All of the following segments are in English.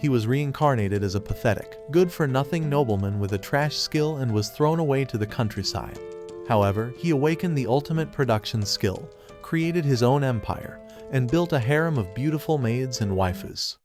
he was reincarnated as a pathetic, good-for-nothing nobleman with a trash skill and was thrown away to the countryside. However, he awakened the ultimate production skill, created his own empire, and built a harem of beautiful maids and waifus.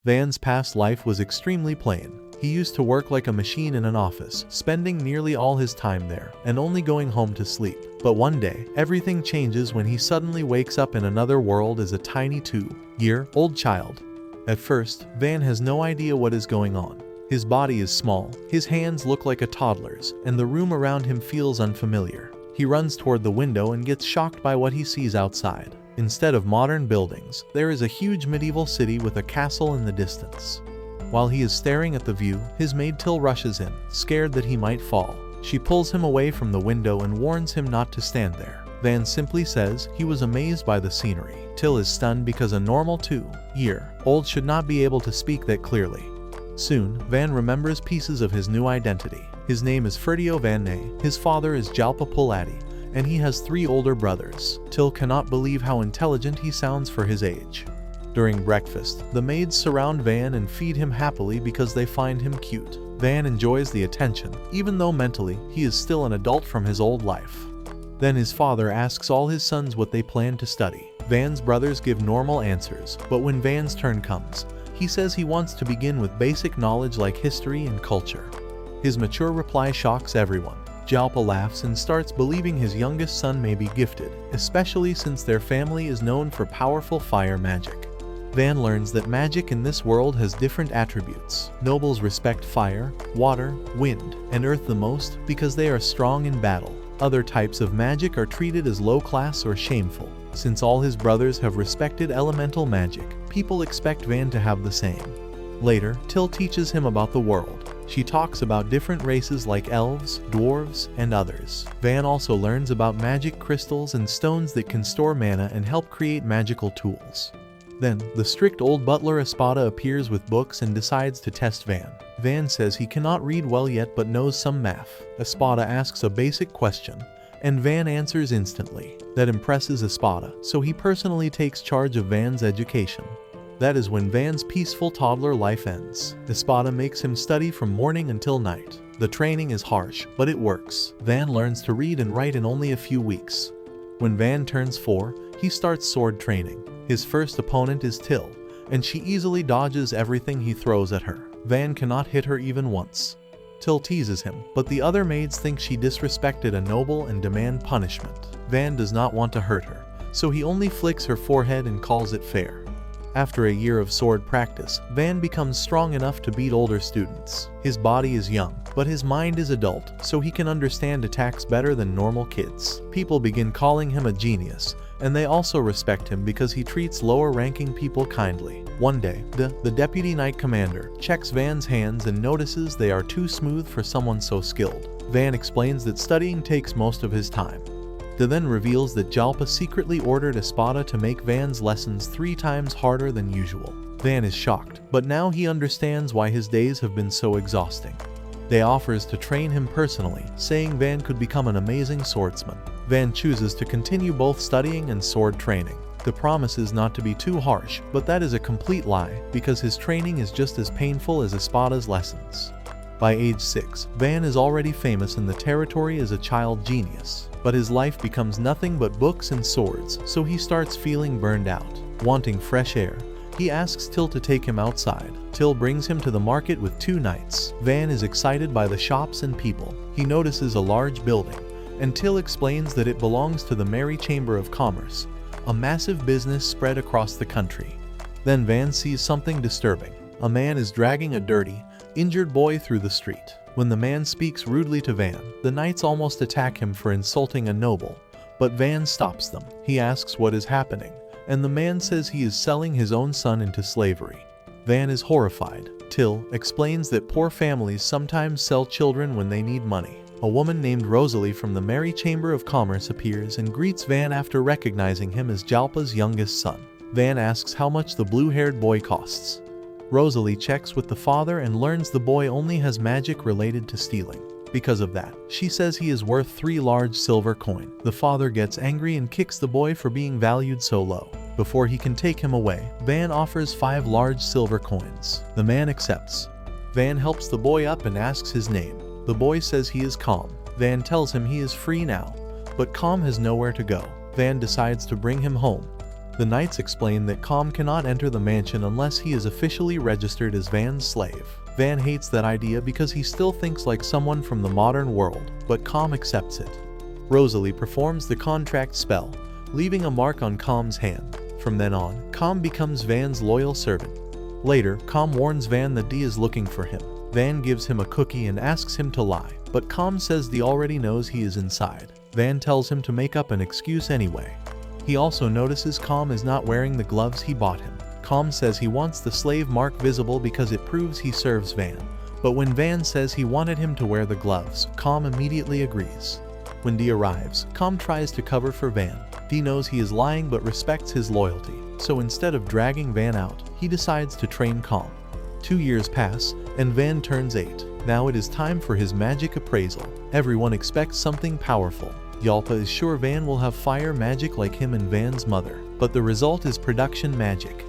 Van's past life was extremely plain. He used to work like a machine in an office, spending nearly all his time there, and only going home to sleep. But one day, everything changes when he suddenly wakes up in another world as a tiny 2-year-old child. At first, Van has no idea what is going on. His body is small, his hands look like a toddler's, and the room around him feels unfamiliar. He runs toward the window and gets shocked by what he sees outside. Instead of modern buildings, there is a huge medieval city with a castle in the distance. While he is staring at the view, his maid Till rushes in, scared that he might fall. She pulls him away from the window and warns him not to stand there. Van simply says he was amazed by the scenery. Till is stunned because a normal 2-year-old should not be able to speak that clearly. Soon, Van remembers pieces of his new identity. His name is Ferdio Van Nay, his father is Jalpa Pulati, and he has 3 older brothers. Till cannot believe how intelligent he sounds for his age. During breakfast, the maids surround Van and feed him happily because they find him cute. Van enjoys the attention, even though mentally, he is still an adult from his old life. Then his father asks all his sons what they plan to study. Van's brothers give normal answers, but when Van's turn comes, he says he wants to begin with basic knowledge like history and culture. His mature reply shocks everyone. Jalpa laughs and starts believing his youngest son may be gifted, especially since their family is known for powerful fire magic. Van learns that magic in this world has different attributes. Nobles respect fire, water, wind, and earth the most because they are strong in battle. Other types of magic are treated as low class or shameful. Since all his brothers have respected elemental magic, people expect Van to have the same. Later, Till teaches him about the world. She talks about different races like elves, dwarves, and others. Van also learns about magic crystals and stones that can store mana and help create magical tools. Then, the strict old butler Espada appears with books and decides to test Van. Van says he cannot read well yet but knows some math. Espada asks a basic question, and Van answers instantly. That impresses Espada, so he personally takes charge of Van's education. That is when Van's peaceful toddler life ends. Espada makes him study from morning until night. The training is harsh, but it works. Van learns to read and write in only a few weeks. When Van turns 4, he starts sword training. His first opponent is Till, and she easily dodges everything he throws at her. Van cannot hit her even once. Till teases him, but the other maids think she disrespected a noble and demand punishment. Van does not want to hurt her, so he only flicks her forehead and calls it fair. After a year of sword practice, Van becomes strong enough to beat older students. His body is young, but his mind is adult, so he can understand attacks better than normal kids. People begin calling him a genius, and they also respect him because he treats lower-ranking people kindly. One day, the deputy knight commander checks Van's hands and notices they are too smooth for someone so skilled. Van explains that studying takes most of his time. He then reveals that Jalpa secretly ordered Espada to make Van's lessons 3 times harder than usual. Van is shocked, but now he understands why his days have been so exhausting. They offers to train him personally, saying Van could become an amazing swordsman. Van chooses to continue both studying and sword training. The promise is not to be too harsh, but that is a complete lie, because his training is just as painful as Espada's lessons. By age 6, Van is already famous in the territory as a child genius. But his life becomes nothing but books and swords, so he starts feeling burned out. Wanting fresh air, he asks Till to take him outside. Till brings him to the market with 2 knights. Van is excited by the shops and people. He notices a large building, and Till explains that it belongs to the Merry Chamber of Commerce, a massive business spread across the country. Then Van sees something disturbing. A man is dragging a dirty, injured boy through the street. When the man speaks rudely to Van, the knights almost attack him for insulting a noble, but Van stops them. He asks what is happening, and the man says he is selling his own son into slavery. Van is horrified. Till explains that poor families sometimes sell children when they need money. A woman named Rosalie from the Merry Chamber of Commerce appears and greets Van after recognizing him as Jalpa's youngest son. Van asks how much the blue-haired boy costs. Rosalie checks with the father and learns the boy only has magic related to stealing. Because of that, she says he is worth 3 large silver coins. The father gets angry and kicks the boy for being valued so low. Before he can take him away, Van offers 5 large silver coins. The man accepts. Van helps the boy up and asks his name. The boy says he is Calm. Van tells him he is free now, but Calm has nowhere to go. Van decides to bring him home. The knights explain that Calm cannot enter the mansion unless he is officially registered as Van's slave. Van hates that idea because he still thinks like someone from the modern world, but Calm accepts it. Rosalie performs the contract spell, leaving a mark on Calm's hand. From then on, Calm becomes Van's loyal servant. Later, Calm warns Van that Dee is looking for him. Van gives him a cookie and asks him to lie, but Calm says Dee already knows he is inside. Van tells him to make up an excuse anyway. He also notices Calm is not wearing the gloves he bought him. Calm says he wants the slave mark visible because it proves he serves Van. But when Van says he wanted him to wear the gloves, Calm immediately agrees. When Dee arrives, Calm tries to cover for Van. Dee knows he is lying but respects his loyalty, so instead of dragging Van out, he decides to train Calm. 2 years pass, and Van turns 8. Now it is time for his magic appraisal. Everyone expects something powerful. Yalpa is sure Van will have fire magic like him and Van's mother, but the result is production magic.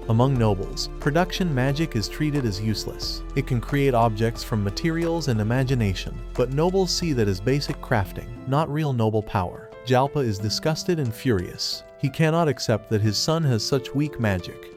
Among nobles, production magic is treated as useless. It can create objects from materials and imagination, but nobles see that as basic crafting, not real noble power. Jalpa is disgusted and furious. He cannot accept that his son has such weak magic.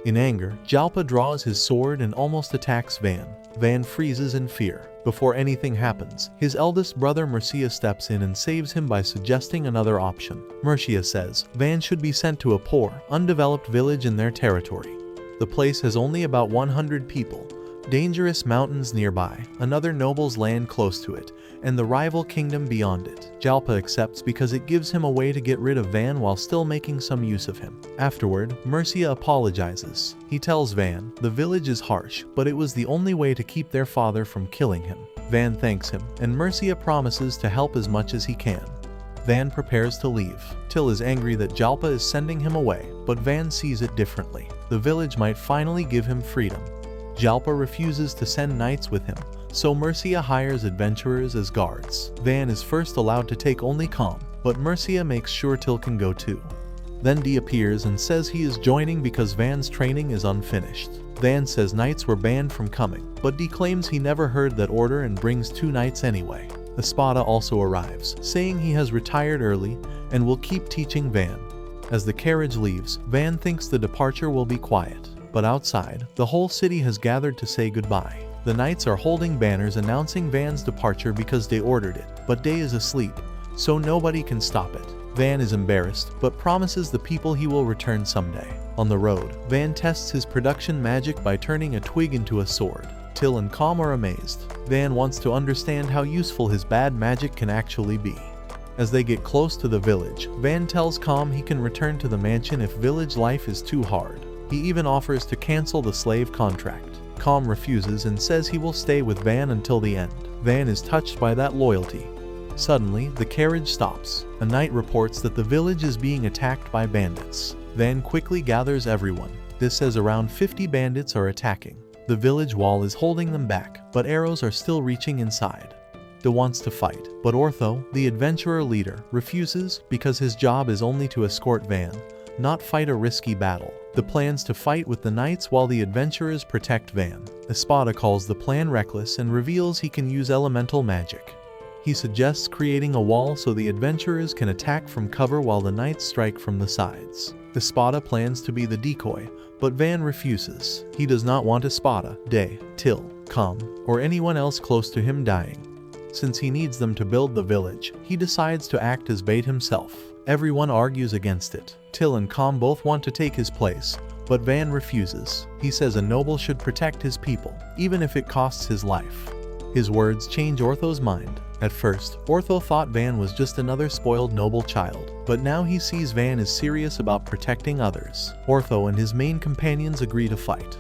In anger, Jalpa draws his sword and almost attacks Van. Van freezes in fear. Before anything happens, his eldest brother Mercia steps in and saves him by suggesting another option. Mercia says Van should be sent to a poor, undeveloped village in their territory. The place has only about 100 people, dangerous mountains nearby, another noble's land close to it, and the rival kingdom beyond it. Jalpa accepts because it gives him a way to get rid of Van while still making some use of him. Afterward, Mercia apologizes. He tells Van, the village is harsh, but it was the only way to keep their father from killing him. Van thanks him, and Mercia promises to help as much as he can. Van prepares to leave. Till is angry that Jalpa is sending him away, but Van sees it differently. The village might finally give him freedom. Jalpa refuses to send knights with him, so Mercia hires adventurers as guards. Van is first allowed to take only Calm, but Mercia makes sure Till can go too. Then Dee appears and says he is joining because Van's training is unfinished. Van says knights were banned from coming, but Dee claims he never heard that order and brings 2 knights anyway. Espada also arrives, saying he has retired early and will keep teaching Van. As the carriage leaves, Van thinks the departure will be quiet. But outside, the whole city has gathered to say goodbye. The knights are holding banners announcing Van's departure because they ordered it, but Day is asleep, so nobody can stop it. Van is embarrassed, but promises the people he will return someday. On the road, Van tests his production magic by turning a twig into a sword. Till and Calm are amazed. Van wants to understand how useful his bad magic can actually be. As they get close to the village, Van tells Calm he can return to the mansion if village life is too hard. He even offers to cancel the slave contract. Calm refuses and says he will stay with Van until the end. Van is touched by that loyalty. Suddenly, the carriage stops. A knight reports that the village is being attacked by bandits. Van quickly gathers everyone. This says around 50 bandits are attacking. The village wall is holding them back, but arrows are still reaching inside. De wants to fight, but Ortho, the adventurer leader, refuses because his job is only to escort Van, not fight a risky battle. The plans to fight with the knights while the adventurers protect Van. Espada calls the plan reckless and reveals he can use elemental magic. He suggests creating a wall so the adventurers can attack from cover while the knights strike from the sides. Espada plans to be the decoy, but Van refuses. He does not want Espada, Day, Till, Calm, or anyone else close to him dying. Since he needs them to build the village, he decides to act as bait himself. Everyone argues against it. Till and Calm both want to take his place, but Van refuses. He says a noble should protect his people, even if it costs his life. His words change Ortho's mind. At first, Ortho thought Van was just another spoiled noble child, but now he sees Van is serious about protecting others. Ortho and his main companions agree to fight.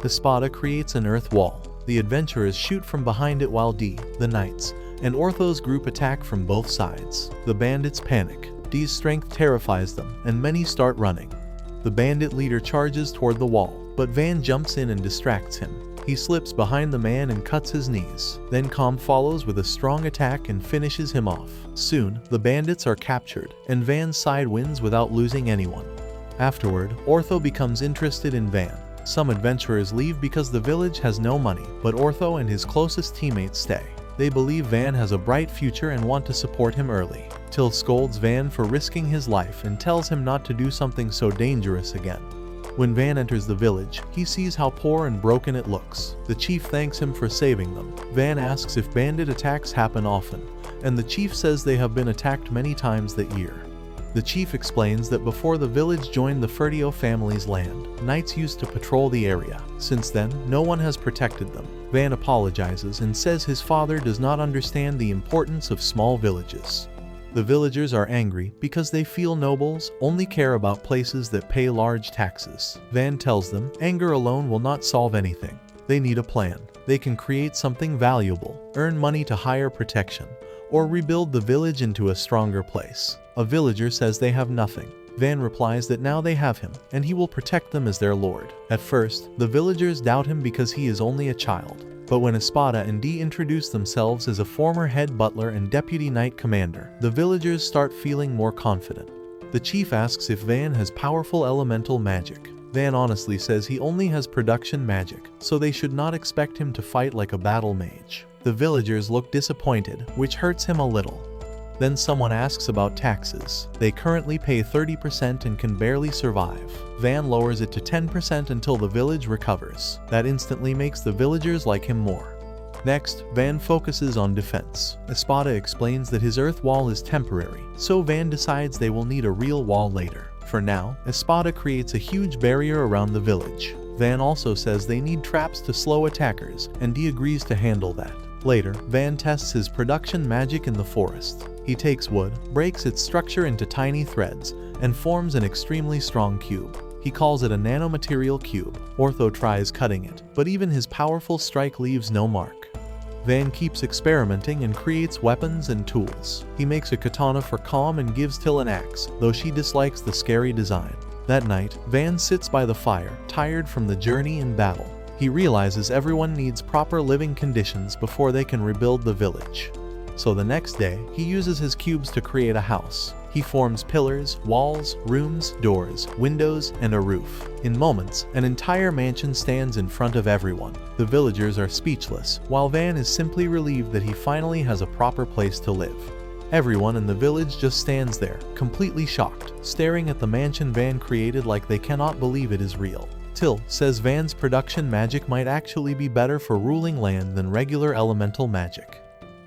Espada creates an earth wall. The adventurers shoot from behind it while Dee, the knights, and Ortho's group attack from both sides. The bandits panic. Dee's strength terrifies them, and many start running. The bandit leader charges toward the wall, but Van jumps in and distracts him. He slips behind the man and cuts his knees. Then Calm follows with a strong attack and finishes him off. Soon, the bandits are captured, and Van's side wins without losing anyone. Afterward, Ortho becomes interested in Van. Some adventurers leave because the village has no money, but Ortho and his closest teammates stay. They believe Van has a bright future and want to support him early. Till scolds Van for risking his life and tells him not to do something so dangerous again. When Van enters the village, he sees how poor and broken it looks. The chief thanks him for saving them. Van asks if bandit attacks happen often, and the chief says they have been attacked many times that year. The chief explains that before the village joined the Fertio family's land, knights used to patrol the area. Since then, no one has protected them. Van apologizes and says his father does not understand the importance of small villages. The villagers are angry because they feel nobles only care about places that pay large taxes. Van tells them anger alone will not solve anything. They need a plan. They can create something valuable, earn money to hire protection, or rebuild the village into a stronger place. A villager says they have nothing. Van replies that now they have him, and he will protect them as their lord. At first, the villagers doubt him because he is only a child. But when Espada and Dee introduce themselves as a former head butler and deputy knight commander, the villagers start feeling more confident. The chief asks if Van has powerful elemental magic. Van honestly says he only has production magic, so they should not expect him to fight like a battle mage. The villagers look disappointed, which hurts him a little. Then someone asks about taxes. They currently pay 30% and can barely survive. Van lowers it to 10% until the village recovers. That instantly makes the villagers like him more. Next, Van focuses on defense. Espada explains that his earth wall is temporary, so Van decides they will need a real wall later. For now, Espada creates a huge barrier around the village. Van also says they need traps to slow attackers, and Dee agrees to handle that. Later, Van tests his production magic in the forest. He takes wood, breaks its structure into tiny threads, and forms an extremely strong cube. He calls it a nanomaterial cube. Ortho tries cutting it, but even his powerful strike leaves no mark. Van keeps experimenting and creates weapons and tools. He makes a katana for Calm and gives Till an axe, though she dislikes the scary design. That night, Van sits by the fire, tired from the journey and battle. He realizes everyone needs proper living conditions before they can rebuild the village. So the next day, he uses his cubes to create a house. He forms pillars, walls, rooms, doors, windows, and a roof. In moments, an entire mansion stands in front of everyone. The villagers are speechless, while Van is simply relieved that he finally has a proper place to live. Everyone in the village just stands there, completely shocked, staring at the mansion Van created like they cannot believe it is real. Till says Van's production magic might actually be better for ruling land than regular elemental magic.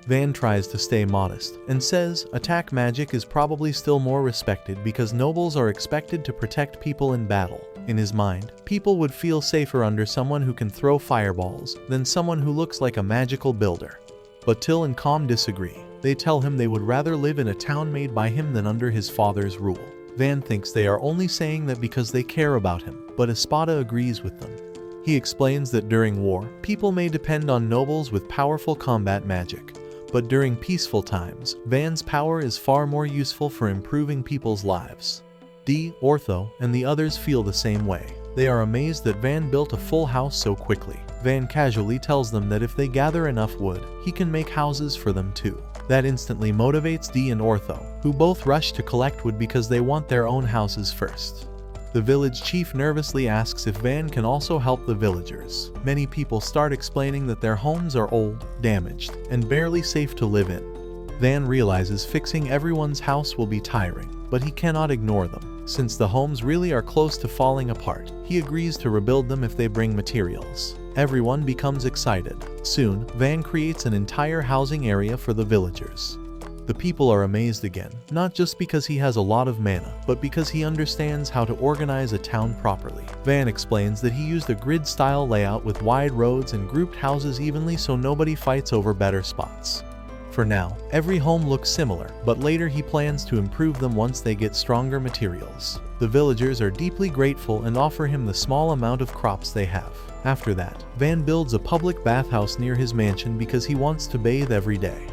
Van tries to stay modest, and says attack magic is probably still more respected because nobles are expected to protect people in battle. In his mind, people would feel safer under someone who can throw fireballs than someone who looks like a magical builder. But Till and Calm disagree. They tell him they would rather live in a town made by him than under his father's rule. Van thinks they are only saying that because they care about him, but Espada agrees with them. He explains that during war, people may depend on nobles with powerful combat magic. But during peaceful times, Van's power is far more useful for improving people's lives. Dee, Ortho, and the others feel the same way. They are amazed that Van built a full house so quickly. Van casually tells them that if they gather enough wood, he can make houses for them too. That instantly motivates Dee and Ortho, who both rush to collect wood because they want their own houses first. The village chief nervously asks if Van can also help the villagers. Many people start explaining that their homes are old, damaged, and barely safe to live in. Van realizes fixing everyone's house will be tiring, but he cannot ignore them. Since the homes really are close to falling apart, he agrees to rebuild them if they bring materials. Everyone becomes excited. Soon, Van creates an entire housing area for the villagers. The people are amazed again, not just because he has a lot of mana, but because he understands how to organize a town properly. Van explains that he used a grid-style layout with wide roads and grouped houses evenly so nobody fights over better spots. For now, every home looks similar, but later he plans to improve them once they get stronger materials. The villagers are deeply grateful and offer him the small amount of crops they have. After that, Van builds a public bathhouse near his mansion because he wants to bathe every day.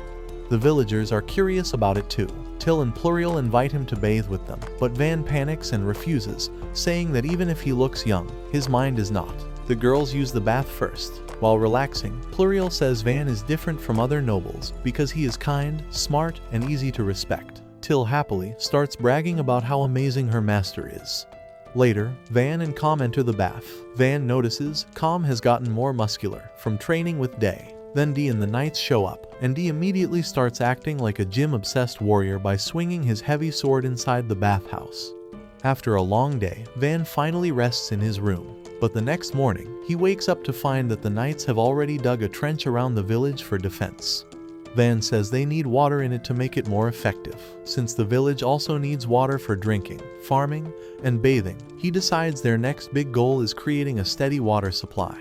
The villagers are curious about it too. Till and Pluriel invite him to bathe with them, but Van panics and refuses, saying that even if he looks young, his mind is not. The girls use the bath first. While relaxing, Pluriel says Van is different from other nobles because he is kind, smart, and easy to respect. Till happily starts bragging about how amazing her master is. Later, Van and Calm enter the bath. Van notices Calm has gotten more muscular from training with Day. Then Dee and the Knights show up, and Dee immediately starts acting like a gym-obsessed warrior by swinging his heavy sword inside the bathhouse. After a long day, Van finally rests in his room. But the next morning, he wakes up to find that the Knights have already dug a trench around the village for defense. Van says they need water in it to make it more effective. Since the village also needs water for drinking, farming, and bathing, he decides their next big goal is creating a steady water supply.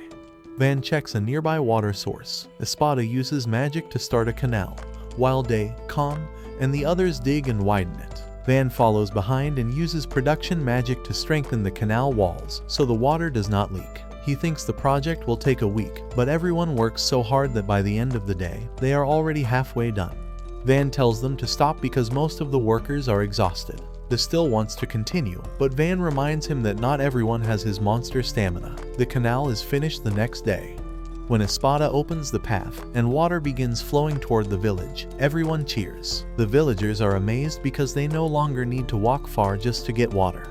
Van checks a nearby water source. Espada uses magic to start a canal, while Day, Calm, and the others dig and widen it. Van follows behind and uses production magic to strengthen the canal walls so the water does not leak. He thinks the project will take a week, but everyone works so hard that by the end of the day, they are already halfway done. Van tells them to stop because most of the workers are exhausted. They still wants to continue, but Van reminds him that not everyone has his monster stamina. The canal is finished the next day. When Espada opens the path and water begins flowing toward the village, everyone cheers. The villagers are amazed because they no longer need to walk far just to get water.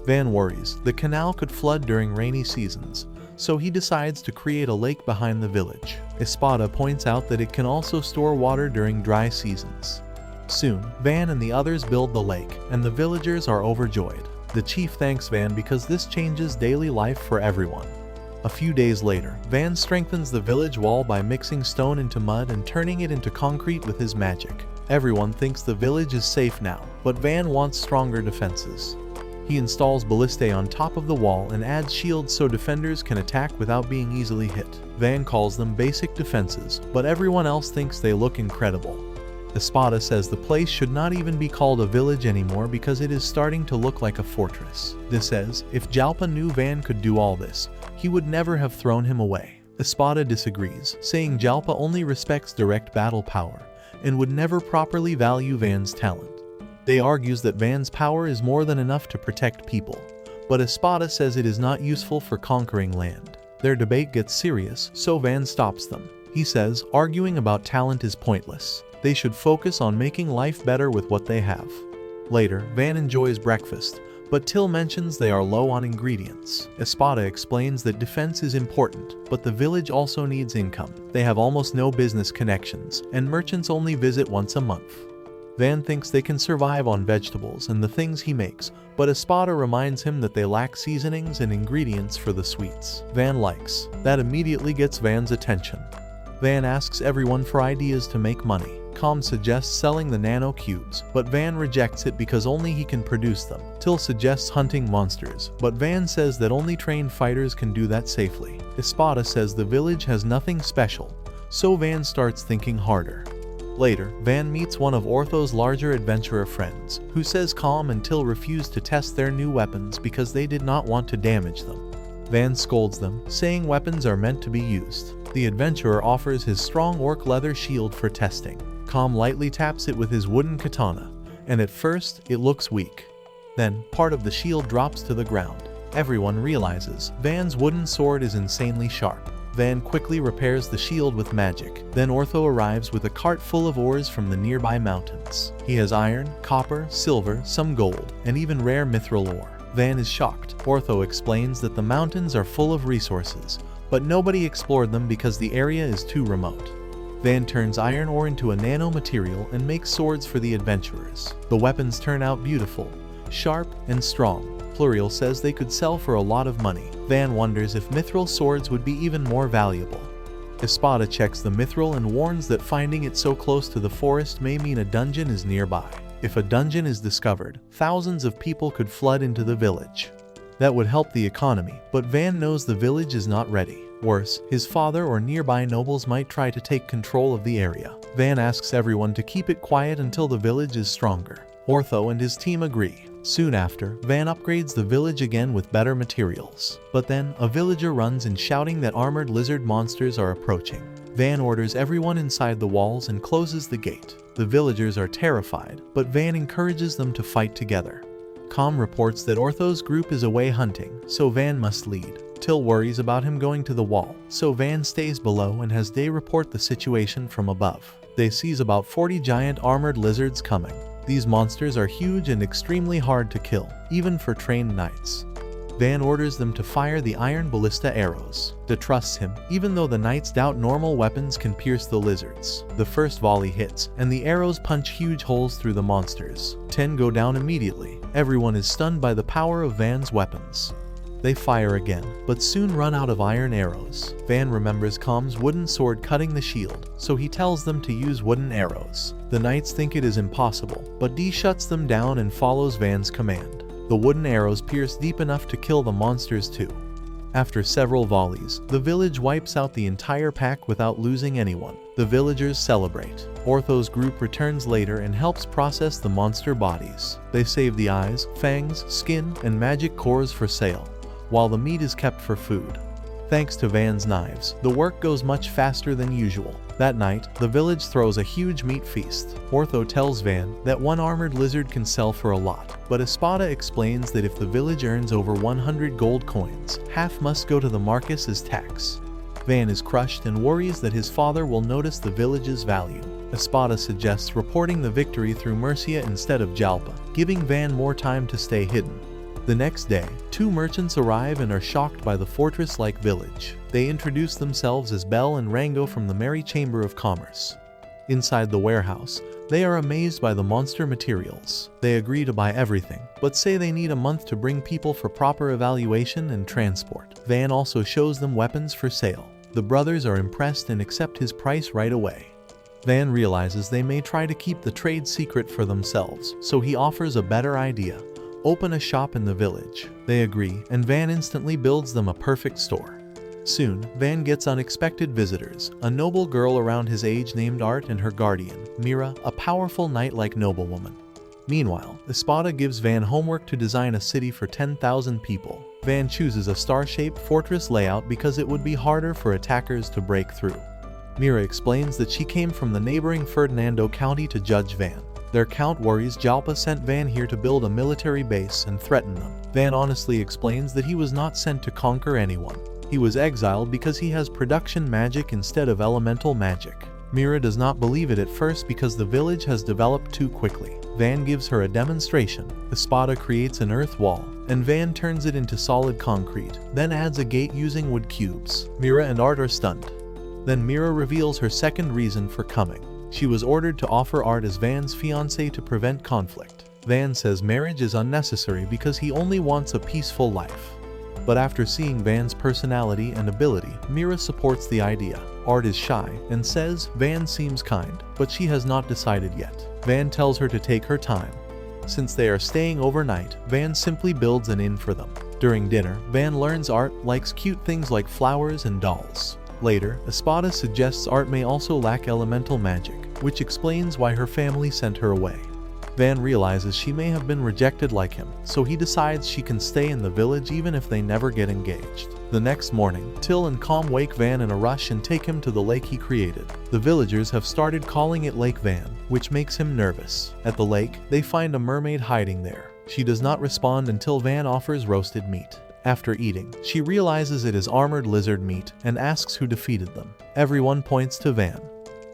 Van worries the canal could flood during rainy seasons, so he decides to create a lake behind the village. Espada points out that it can also store water during dry seasons. Soon, Van and the others build the lake, and the villagers are overjoyed. The chief thanks Van because this changes daily life for everyone. A few days later, Van strengthens the village wall by mixing stone into mud and turning it into concrete with his magic. Everyone thinks the village is safe now, but Van wants stronger defenses. He installs ballistae on top of the wall and adds shields so defenders can attack without being easily hit. Van calls them basic defenses, but everyone else thinks they look incredible. Espada says the place should not even be called a village anymore because it is starting to look like a fortress. This says, if Jalpa knew Van could do all this, he would never have thrown him away. Espada disagrees, saying Jalpa only respects direct battle power and would never properly value Van's talent. They argues that Van's power is more than enough to protect people, but Espada says it is not useful for conquering land. Their debate gets serious, so Van stops them. He says arguing about talent is pointless. They should focus on making life better with what they have. Later, Van enjoys breakfast, but Till mentions they are low on ingredients. Espada explains that defense is important, but the village also needs income. They have almost no business connections, and merchants only visit once a month. Van thinks they can survive on vegetables and the things he makes, but Espada reminds him that they lack seasonings and ingredients for the sweets. Van likes. That immediately gets Van's attention. Van asks everyone for ideas to make money. Calm suggests selling the nano cubes, but Van rejects it because only he can produce them. Till suggests hunting monsters, but Van says that only trained fighters can do that safely. Espada says the village has nothing special, so Van starts thinking harder. Later, Van meets one of Ortho's larger adventurer friends, who says Calm and Till refused to test their new weapons because they did not want to damage them. Van scolds them, saying weapons are meant to be used. The adventurer offers his strong orc leather shield for testing. Calm lightly taps it with his wooden katana, and at first, it looks weak. Then, part of the shield drops to the ground. Everyone realizes Van's wooden sword is insanely sharp. Van quickly repairs the shield with magic. Then Ortho arrives with a cart full of ores from the nearby mountains. He has iron, copper, silver, some gold, and even rare mithril ore. Van is shocked. Ortho explains that the mountains are full of resources, but nobody explored them because the area is too remote. Van turns iron ore into a nano material and makes swords for the adventurers. The weapons turn out beautiful, sharp, and strong. Pluriel says they could sell for a lot of money. Van wonders if mithril swords would be even more valuable. Espada checks the mithril and warns that finding it so close to the forest may mean a dungeon is nearby. If a dungeon is discovered, thousands of people could flood into the village. That would help the economy, but Van knows the village is not ready. Worse, his father or nearby nobles might try to take control of the area. Van asks everyone to keep it quiet until the village is stronger. Ortho and his team agree. Soon after, Van upgrades the village again with better materials. But then, a villager runs in shouting that armored lizard monsters are approaching. Van orders everyone inside the walls and closes the gate. The villagers are terrified, but Van encourages them to fight together. Calm reports that Ortho's group is away hunting, so Van must lead. Till worries about him going to the wall, so Van stays below and has Day report the situation from above. They sees about 40 giant armored lizards coming. These monsters are huge and extremely hard to kill, even for trained knights. Van orders them to fire the iron ballista arrows. De trusts him, even though the knights doubt normal weapons can pierce the lizards. The first volley hits, and the arrows punch huge holes through the monsters. 10 go down immediately. Everyone is stunned by the power of Van's weapons. They fire again, but soon run out of iron arrows. Van remembers Com's wooden sword cutting the shield, so he tells them to use wooden arrows. The knights think it is impossible, but D shuts them down and follows Van's command. The wooden arrows pierce deep enough to kill the monsters too. After several volleys, the village wipes out the entire pack without losing anyone. The villagers celebrate. Ortho's group returns later and helps process the monster bodies. They save the eyes, fangs, skin, and magic cores for sale, while the meat is kept for food. Thanks to Van's knives, the work goes much faster than usual. That night, the village throws a huge meat feast. Ortho tells Van that one armored lizard can sell for a lot, but Espada explains that if the village earns over 100 gold coins, half must go to the Marcus as tax. Van is crushed and worries that his father will notice the village's value. Espada suggests reporting the victory through Murcia instead of Jalpa, giving Van more time to stay hidden. The next day, 2 merchants arrive and are shocked by the fortress-like village. They introduce themselves as Bell and Rango from the Merry Chamber of Commerce. Inside the warehouse, they are amazed by the monster materials. They agree to buy everything, but say they need a month to bring people for proper evaluation and transport. Van also shows them weapons for sale. The brothers are impressed and accept his price right away. Van realizes they may try to keep the trade secret for themselves, so he offers a better idea. Open a shop in the village. They agree, and Van instantly builds them a perfect store. Soon, Van gets unexpected visitors, a noble girl around his age named Art and her guardian, Mira, a powerful knight-like noblewoman. Meanwhile, Espada gives Van homework to design a city for 10,000 people. Van chooses a star-shaped fortress layout because it would be harder for attackers to break through. Mira explains that she came from the neighboring Ferdinando County to judge Van. Their count worries Jalpa sent Van here to build a military base and threaten them. Van honestly explains that he was not sent to conquer anyone. He was exiled because he has production magic instead of elemental magic. Mira does not believe it at first because the village has developed too quickly. Van gives her a demonstration. Espada creates an earth wall, and Van turns it into solid concrete, then adds a gate using wood cubes. Mira and Art are stunned. Then Mira reveals her second reason for coming. She was ordered to offer Art as Van's fiancé to prevent conflict. Van says marriage is unnecessary because he only wants a peaceful life. But after seeing Van's personality and ability, Mira supports the idea. Art is shy and says Van seems kind, but she has not decided yet. Van tells her to take her time. Since they are staying overnight, Van simply builds an inn for them. During dinner, Van learns Art likes cute things like flowers and dolls. Later, Espada suggests Art may also lack elemental magic, which explains why her family sent her away. Van realizes she may have been rejected like him, so he decides she can stay in the village even if they never get engaged. The next morning, Till and Com wake Van in a rush and take him to the lake he created. The villagers have started calling it Lake Van, which makes him nervous. At the lake, they find a mermaid hiding there. She does not respond until Van offers roasted meat. After eating, she realizes it is armored lizard meat and asks who defeated them. Everyone points to Van.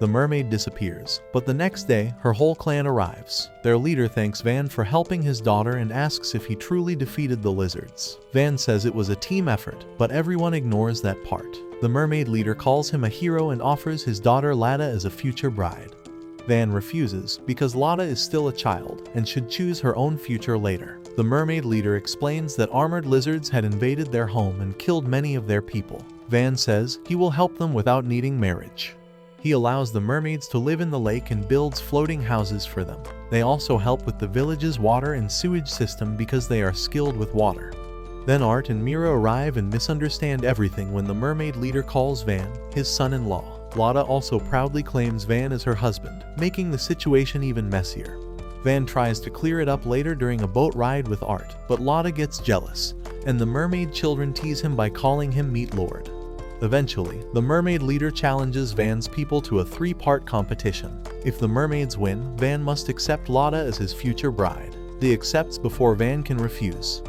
The mermaid disappears, but the next day, her whole clan arrives. Their leader thanks Van for helping his daughter and asks if he truly defeated the lizards. Van says it was a team effort, but everyone ignores that part. The mermaid leader calls him a hero and offers his daughter Lada as a future bride. Van refuses because Lada is still a child and should choose her own future later. The mermaid leader explains that armored lizards had invaded their home and killed many of their people. Van says he will help them without needing marriage. He allows the mermaids to live in the lake and builds floating houses for them. They also help with the village's water and sewage system because they are skilled with water. Then Art and Mira arrive and misunderstand everything when the mermaid leader calls Van his son-in-law. Lada also proudly claims Van as her husband, making the situation even messier. Van tries to clear it up later during a boat ride with Art, but Lada gets jealous, and the mermaid children tease him by calling him Meat Lord. Eventually, the mermaid leader challenges Van's people to a 3-part competition. If the mermaids win, Van must accept Lada as his future bride. He accepts before Van can refuse.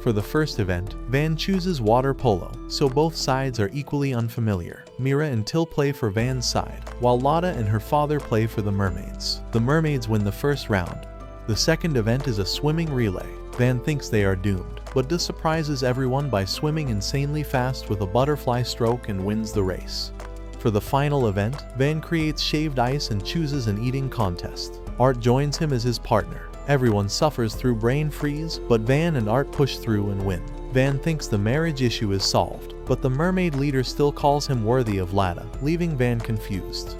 For the first event, Van chooses water polo, so both sides are equally unfamiliar. Mira and Till play for Van's side, while Lada and her father play for the mermaids. The mermaids win the first round. The second event is a swimming relay. Van thinks they are doomed, but Duh surprises everyone by swimming insanely fast with a butterfly stroke and wins the race. For the final event, Van creates shaved ice and chooses an eating contest. Art joins him as his partner. Everyone suffers through brain freeze, but Van and Art push through and win. Van thinks the marriage issue is solved, but the mermaid leader still calls him worthy of Lada, leaving Van confused.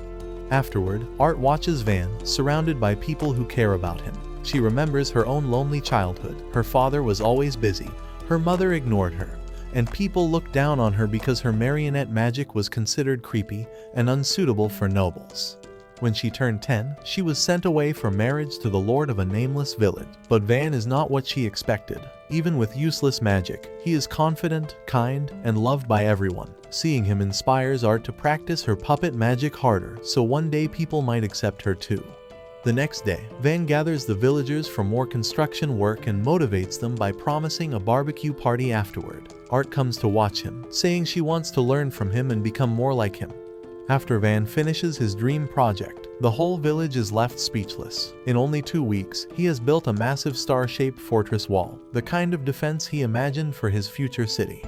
Afterward, Art watches Van, surrounded by people who care about him. She remembers her own lonely childhood. Her father was always busy, her mother ignored her, and people looked down on her because her marionette magic was considered creepy and unsuitable for nobles. When she turned 10, she was sent away for marriage to the lord of a nameless village. But Van is not what she expected. Even with useless magic, he is confident, kind, and loved by everyone. Seeing him inspires Art to practice her puppet magic harder, so one day people might accept her too. The next day, Van gathers the villagers for more construction work and motivates them by promising a barbecue party afterward. Art comes to watch him, saying she wants to learn from him and become more like him. After Van finishes his dream project, the whole village is left speechless. In only 2 weeks, he has built a massive star-shaped fortress wall, the kind of defense he imagined for his future city.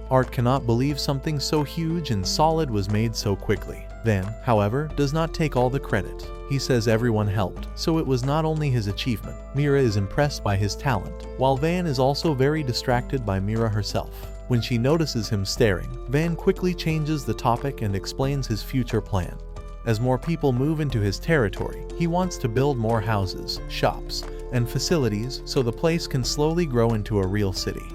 Art cannot believe something so huge and solid was made so quickly. Van, however, does not take all the credit. He says everyone helped, so it was not only his achievement. Mira is impressed by his talent, while Van is also very distracted by Mira herself. When she notices him staring, Van quickly changes the topic and explains his future plan. As more people move into his territory, he wants to build more houses, shops, and facilities so the place can slowly grow into a real city.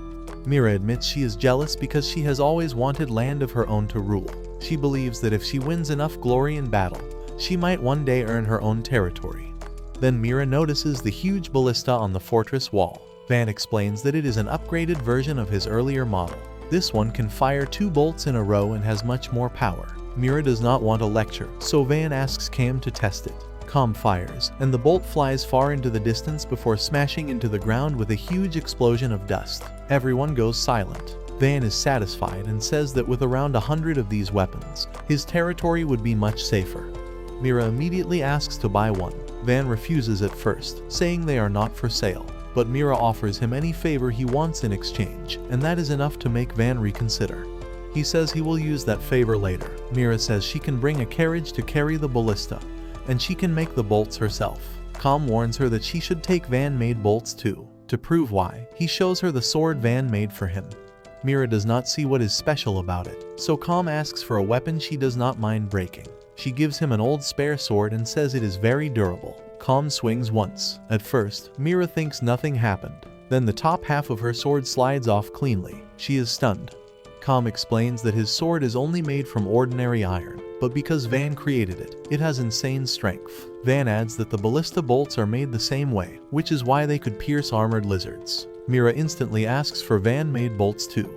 Mira admits she is jealous because she has always wanted land of her own to rule. She believes that if she wins enough glory in battle, she might one day earn her own territory. Then Mira notices the huge ballista on the fortress wall. Van explains that it is an upgraded version of his earlier model. This one can fire 2 bolts in a row and has much more power. Mira does not want a lecture, so Van asks Cam to test it. Cam fires, and the bolt flies far into the distance before smashing into the ground with a huge explosion of dust. Everyone goes silent. Van is satisfied and says that with around 100 of these weapons, his territory would be much safer. Mira immediately asks to buy one. Van refuses at first, saying they are not for sale. But Mira offers him any favor he wants in exchange, and that is enough to make Van reconsider. He says he will use that favor later. Mira says she can bring a carriage to carry the ballista, and she can make the bolts herself. Cam warns her that she should take Van made bolts too. To prove why, he shows her the sword Van made for him. Mira does not see what is special about it, so Cam asks for a weapon she does not mind breaking. She gives him an old spare sword and says it is very durable. Cam swings once. At first, Mira thinks nothing happened. Then the top half of her sword slides off cleanly. She is stunned. Cam explains that his sword is only made from ordinary iron, but because Van created it, it has insane strength. Van adds that the ballista bolts are made the same way, which is why they could pierce armored lizards. Mira instantly asks for Van-made bolts too.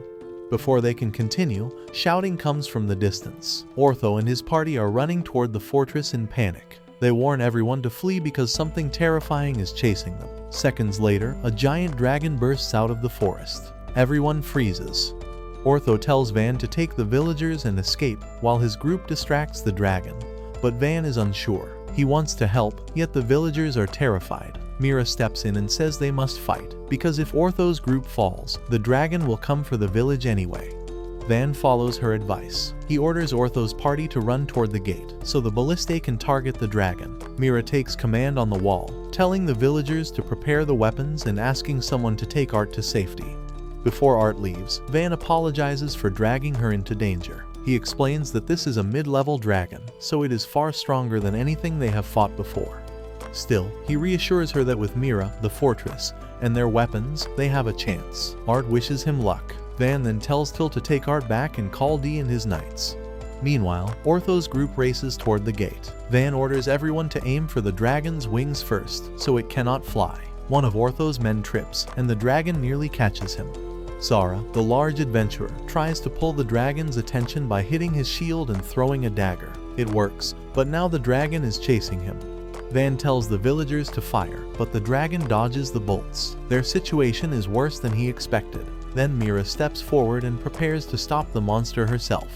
Before they can continue, shouting comes from the distance. Ortho and his party are running toward the fortress in panic. They warn everyone to flee because something terrifying is chasing them. Seconds later, a giant dragon bursts out of the forest. Everyone freezes. Ortho tells Van to take the villagers and escape while his group distracts the dragon. But Van is unsure. He wants to help, yet the villagers are terrified. Mira steps in and says they must fight, because if Ortho's group falls, the dragon will come for the village anyway. Van follows her advice. He orders Ortho's party to run toward the gate, so the ballista can target the dragon. Mira takes command on the wall, telling the villagers to prepare the weapons and asking someone to take Art to safety. Before Art leaves, Van apologizes for dragging her into danger. He explains that this is a mid-level dragon, so it is far stronger than anything they have fought before. Still, he reassures her that with Mira, the fortress, and their weapons, they have a chance. Art wishes him luck. Van then tells Till to take Art back and call D and his knights. Meanwhile, Ortho's group races toward the gate. Van orders everyone to aim for the dragon's wings first, so it cannot fly. One of Ortho's men trips, and the dragon nearly catches him. Zara, the large adventurer, tries to pull the dragon's attention by hitting his shield and throwing a dagger. It works, but now the dragon is chasing him. Van tells the villagers to fire, but the dragon dodges the bolts. Their situation is worse than he expected. Then Mira steps forward and prepares to stop the monster herself.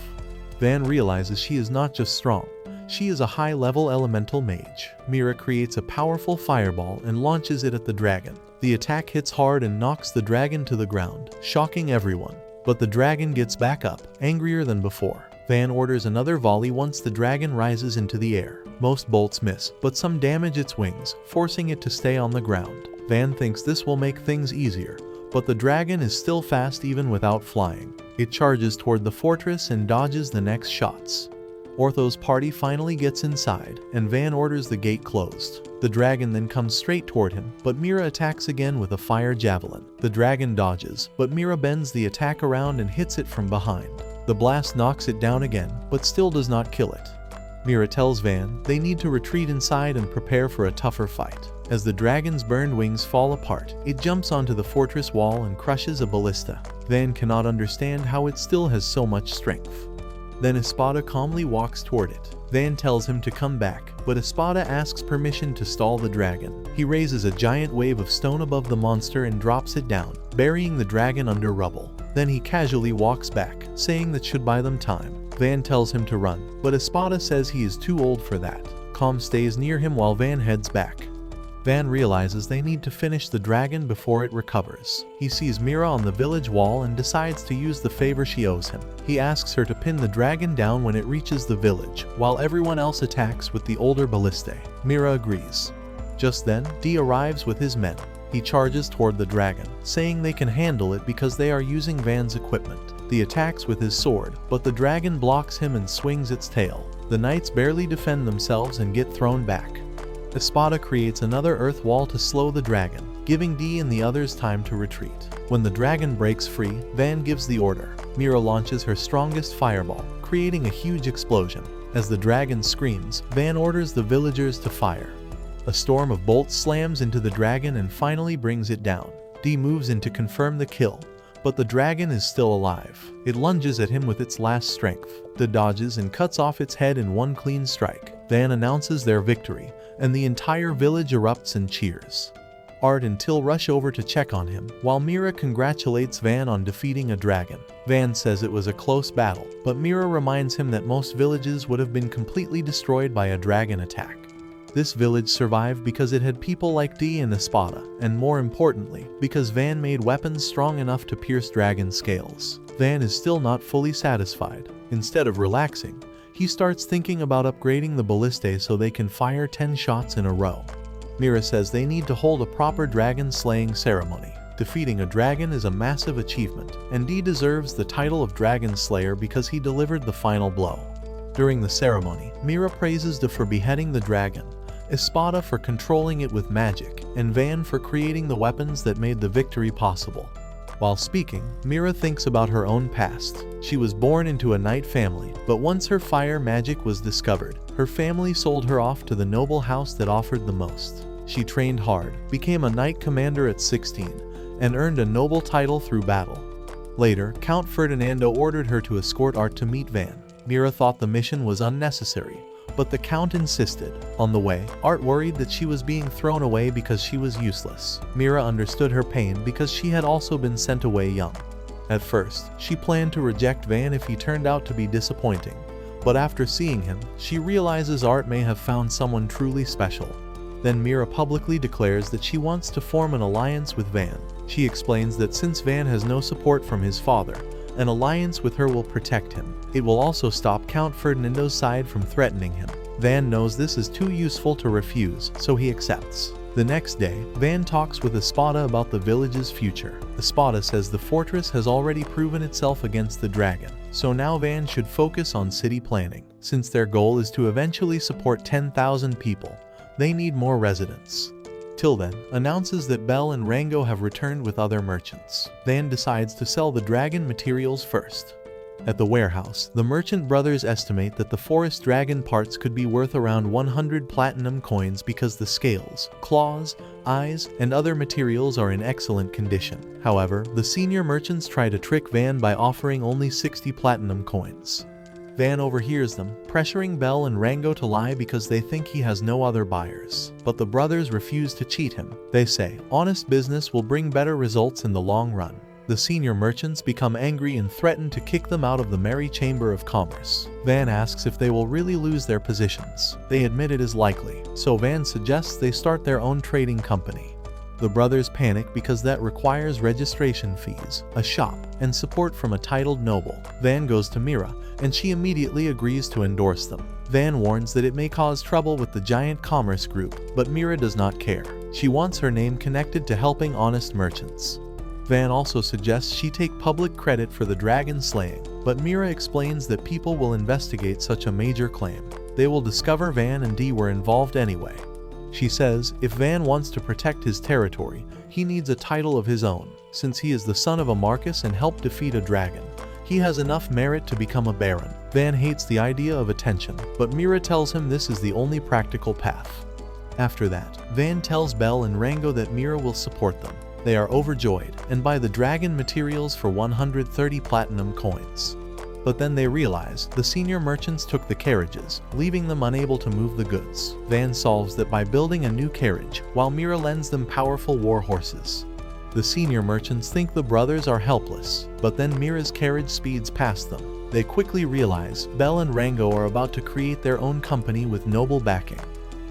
Van realizes she is not just strong, she is a high-level elemental mage. Mira creates a powerful fireball and launches it at the dragon. The attack hits hard and knocks the dragon to the ground, shocking everyone. But the dragon gets back up, angrier than before. Van orders another volley once the dragon rises into the air. Most bolts miss, but some damage its wings, forcing it to stay on the ground. Van thinks this will make things easier, but the dragon is still fast even without flying. It charges toward the fortress and dodges the next shots. Ortho's party finally gets inside, and Van orders the gate closed. The dragon then comes straight toward him, but Mira attacks again with a fire javelin. The dragon dodges, but Mira bends the attack around and hits it from behind. The blast knocks it down again, but still does not kill it. Mira tells Van they need to retreat inside and prepare for a tougher fight. As the dragon's burned wings fall apart, it jumps onto the fortress wall and crushes a ballista. Van cannot understand how it still has so much strength. Then Espada calmly walks toward it. Van tells him to come back, but Espada asks permission to stall the dragon. He raises a giant wave of stone above the monster and drops it down, burying the dragon under rubble. Then he casually walks back, saying that should buy them time. Van tells him to run, but Espada says he is too old for that. Calm stays near him while Van heads back. Van realizes they need to finish the dragon before it recovers. He sees Mira on the village wall and decides to use the favor she owes him. He asks her to pin the dragon down when it reaches the village, while everyone else attacks with the older ballistae. Mira agrees. Just then, D arrives with his men. He charges toward the dragon, saying they can handle it because they are using Van's equipment. He attacks with his sword, but the dragon blocks him and swings its tail. The knights barely defend themselves and get thrown back. Espada creates another earth wall to slow the dragon, giving D and the others time to retreat. When the dragon breaks free, Van gives the order. Mira launches her strongest fireball, creating a huge explosion. As the dragon screams, Van orders the villagers to fire. A storm of bolts slams into the dragon and finally brings it down. D moves in to confirm the kill, but the dragon is still alive. It lunges at him with its last strength. D dodges and cuts off its head in one clean strike. Van announces their victory, and the entire village erupts and cheers. Art and Till rush over to check on him, while Mira congratulates Van on defeating a dragon. Van says it was a close battle, but Mira reminds him that most villages would have been completely destroyed by a dragon attack. This village survived because it had people like D and Espada, and more importantly, because Van made weapons strong enough to pierce dragon scales. Van is still not fully satisfied. Instead of relaxing, he starts thinking about upgrading the ballistae so they can fire 10 shots in a row. Mira says they need to hold a proper dragon slaying ceremony. Defeating a dragon is a massive achievement, and D deserves the title of Dragon Slayer because he delivered the final blow. During the ceremony, Mira praises D for beheading the dragon, Espada for controlling it with magic, and Van for creating the weapons that made the victory possible. While speaking, Mira thinks about her own past. She was born into a knight family, but once her fire magic was discovered, her family sold her off to the noble house that offered the most. She trained hard, became a knight commander at 16, and earned a noble title through battle. Later, Count Ferdinando ordered her to escort Art to meet Van. Mira thought the mission was unnecessary, but the Count insisted. On the way, Art worried that she was being thrown away because she was useless. Mira understood her pain because she had also been sent away young. At first, she planned to reject Van if he turned out to be disappointing, but after seeing him, she realizes Art may have found someone truly special. Then Mira publicly declares that she wants to form an alliance with Van. She explains that since Van has no support from his father, an alliance with her will protect him. It will also stop Count Ferdinando's side from threatening him. Van knows this is too useful to refuse, so he accepts. The next day, Van talks with Espada about the village's future. Espada says the fortress has already proven itself against the dragon, so now Van should focus on city planning. Since their goal is to eventually support 10,000 people, they need more residents. Till then announces that Belle and Rango have returned with other merchants. Van decides to sell the dragon materials first. At the warehouse, the merchant brothers estimate that the forest dragon parts could be worth around 100 platinum coins because the scales, claws, eyes, and other materials are in excellent condition. However, the senior merchants try to trick Van by offering only 60 platinum coins. Van overhears them, pressuring Belle and Rango to lie because they think he has no other buyers. But the brothers refuse to cheat him. They say, honest business will bring better results in the long run. The senior merchants become angry and threaten to kick them out of the Merry Chamber of Commerce. Van asks if they will really lose their positions. They admit it is likely, so Van suggests they start their own trading company. The brothers panic because that requires registration fees, a shop, and support from a titled noble. Van goes to Mira, and she immediately agrees to endorse them. Van warns that it may cause trouble with the giant commerce group, but Mira does not care. She wants her name connected to helping honest merchants. Van also suggests she take public credit for the dragon slaying, but Mira explains that people will investigate such a major claim. They will discover Van and Dee were involved anyway. She says if Van wants to protect his territory, he needs a title of his own. Since he is the son of a Marcus and helped defeat a dragon, he has enough merit to become a baron. Van hates the idea of attention, but Mira tells him this is the only practical path. After that, Van tells Belle and Rango that Mira will support them. They are overjoyed and buy the dragon materials for 130 platinum coins. But then they realize the senior merchants took the carriages, leaving them unable to move the goods. Van solves that by building a new carriage, while Mira lends them powerful war horses. The senior merchants think the brothers are helpless, but then Mira's carriage speeds past them. They quickly realize Belle and Rango are about to create their own company with noble backing.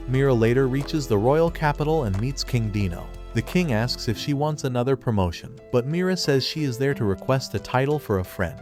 Mira later reaches the royal capital and meets King Dino. The king asks if she wants another promotion, but Mira says she is there to request a title for a friend.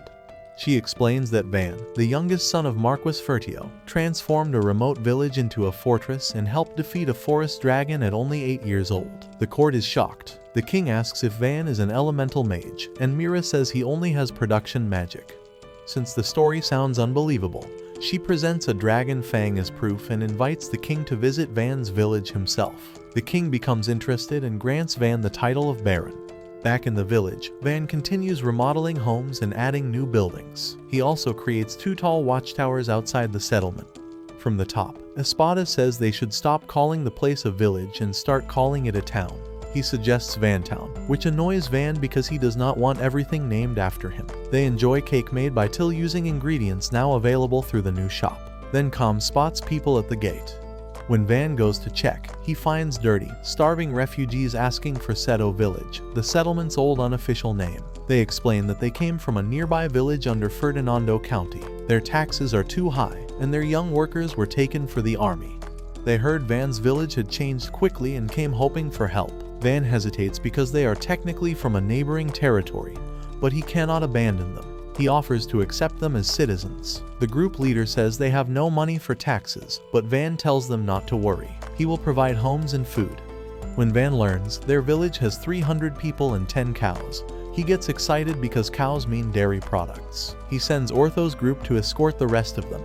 She explains that Van, the youngest son of Marquis Fertio, transformed a remote village into a fortress and helped defeat a forest dragon at only 8 years old. The court is shocked. The king asks if Van is an elemental mage, and Mira says he only has production magic. Since the story sounds unbelievable, she presents a dragon fang as proof and invites the king to visit Van's village himself. The king becomes interested and grants Van the title of baron. Back in the village, Van continues remodeling homes and adding new buildings. He also creates 2 tall watchtowers outside the settlement. From the top, Espada says they should stop calling the place a village and start calling it a town. He suggests Vantown, which annoys Van because he does not want everything named after him. They enjoy cake made by Till using ingredients now available through the new shop. Then Com spots people at the gate. When Van goes to check, he finds dirty, starving refugees asking for Seto Village, the settlement's old unofficial name. They explain that they came from a nearby village under Ferdinando County. Their taxes are too high, and their young workers were taken for the army. They heard Van's village had changed quickly and came hoping for help. Van hesitates because they are technically from a neighboring territory, but he cannot abandon them. He offers to accept them as citizens. The group leader says they have no money for taxes, but Van tells them not to worry. He will provide homes and food. When Van learns their village has 300 people and 10 cows, he gets excited because cows mean dairy products. He sends Ortho's group to escort the rest of them.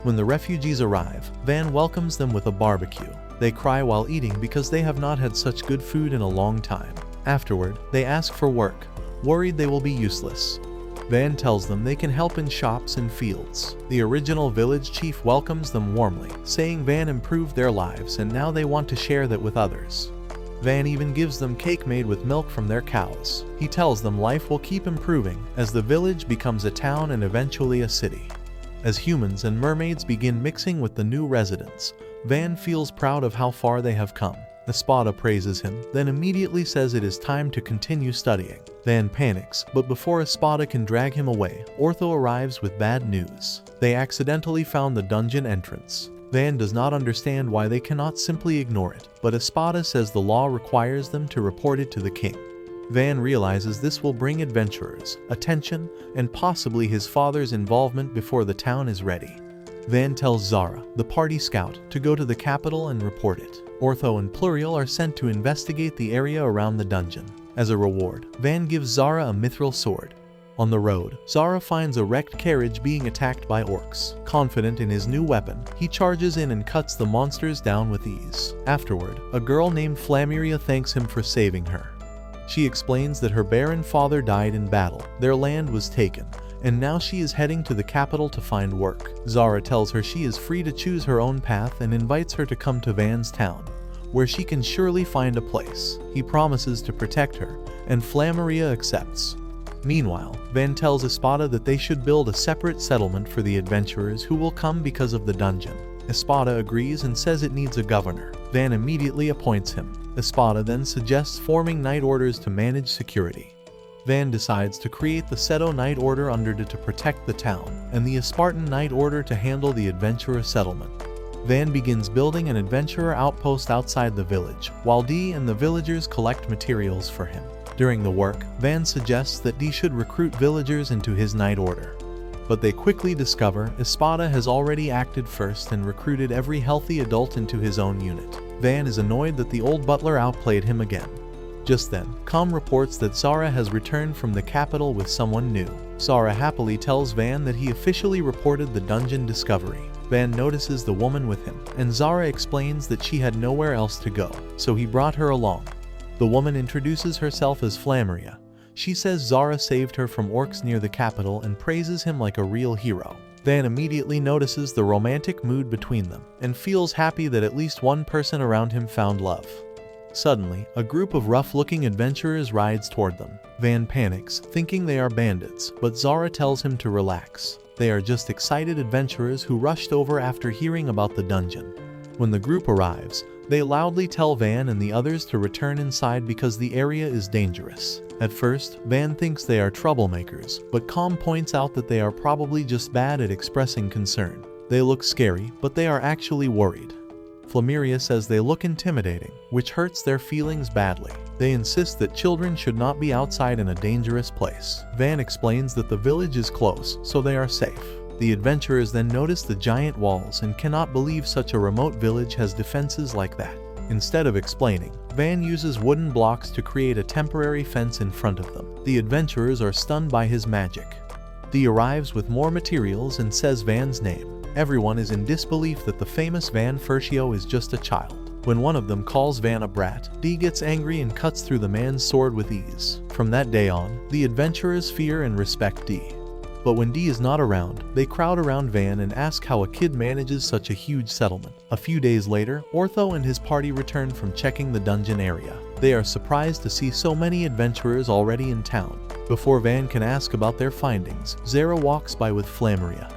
When the refugees arrive, Van welcomes them with a barbecue. They cry while eating because they have not had such good food in a long time. Afterward, they ask for work, worried they will be useless. Van tells them they can help in shops and fields. The original village chief welcomes them warmly, saying Van improved their lives and now they want to share that with others. Van even gives them cake made with milk from their cows. He tells them life will keep improving as the village becomes a town and eventually a city. As humans and mermaids begin mixing with the new residents, Van feels proud of how far they have come. Espada praises him, then immediately says it is time to continue studying. Van panics, but before Espada can drag him away, Ortho arrives with bad news. They accidentally found the dungeon entrance. Van does not understand why they cannot simply ignore it, but Espada says the law requires them to report it to the king. Van realizes this will bring adventurers, attention, and possibly his father's involvement before the town is ready. Van tells Zara, the party scout, to go to the capital and report it. Ortho and Pluriel are sent to investigate the area around the dungeon. As a reward, Van gives Zara a mithril sword. On the road, Zara finds a wrecked carriage being attacked by orcs. Confident in his new weapon, he charges in and cuts the monsters down with ease. Afterward, a girl named Flamiria thanks him for saving her. She explains that her barren father died in battle, their land was taken, and now she is heading to the capital to find work. Zara tells her she is free to choose her own path and invites her to come to Van's town, where she can surely find a place. He promises to protect her, and Flamiria accepts. Meanwhile, Van tells Espada that they should build a separate settlement for the adventurers who will come because of the dungeon. Espada agrees and says it needs a governor. Van immediately appoints him. Espada then suggests forming night orders to manage security. Van decides to create the Seto Night Order under to protect the town, and the Spartan Night Order to handle the adventurer settlement. Van begins building an adventurer outpost outside the village, while Dee and the villagers collect materials for him. During the work, Van suggests that Dee should recruit villagers into his night order. But they quickly discover Espada has already acted first and recruited every healthy adult into his own unit. Van is annoyed that the old butler outplayed him again. Just then, Com reports that Zara has returned from the capital with someone new. Zara happily tells Van that he officially reported the dungeon discovery. Van notices the woman with him, and Zara explains that she had nowhere else to go, so he brought her along. The woman introduces herself as Flammeria. She says Zara saved her from orcs near the capital and praises him like a real hero. Van immediately notices the romantic mood between them, and feels happy that at least one person around him found love. Suddenly, a group of rough-looking adventurers rides toward them. Van panics, thinking they are bandits, but Zara tells him to relax. They are just excited adventurers who rushed over after hearing about the dungeon. When the group arrives, they loudly tell Van and the others to return inside because the area is dangerous. At first, Van thinks they are troublemakers, but Com points out that they are probably just bad at expressing concern. They look scary, but they are actually worried. Flameria says they look intimidating, which hurts their feelings badly. They insist that children should not be outside in a dangerous place. Van explains that the village is close, so they are safe. The adventurers then notice the giant walls and cannot believe such a remote village has defenses like that. Instead of explaining, Van uses wooden blocks to create a temporary fence in front of them. The adventurers are stunned by his magic. Dee arrives with more materials and says Van's name. Everyone is in disbelief that the famous Van Furcio is just a child. When one of them calls Van a brat, Dee gets angry and cuts through the man's sword with ease. From that day on, the adventurers fear and respect Dee. But when Dee is not around, they crowd around Van and ask how a kid manages such a huge settlement. A few days later, Ortho and his party return from checking the dungeon area. They are surprised to see so many adventurers already in town. Before Van can ask about their findings, Zara walks by with Flammeria.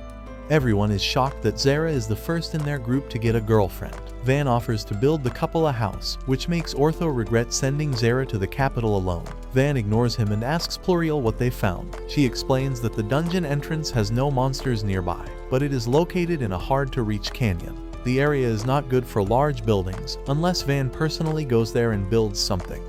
Everyone is shocked that Zara is the first in their group to get a girlfriend. Van offers to build the couple a house, which makes Ortho regret sending Zara to the capital alone. Van ignores him and asks Pluriel what they found. She explains that the dungeon entrance has no monsters nearby, but it is located in a hard-to-reach canyon. The area is not good for large buildings, unless Van personally goes there and builds something.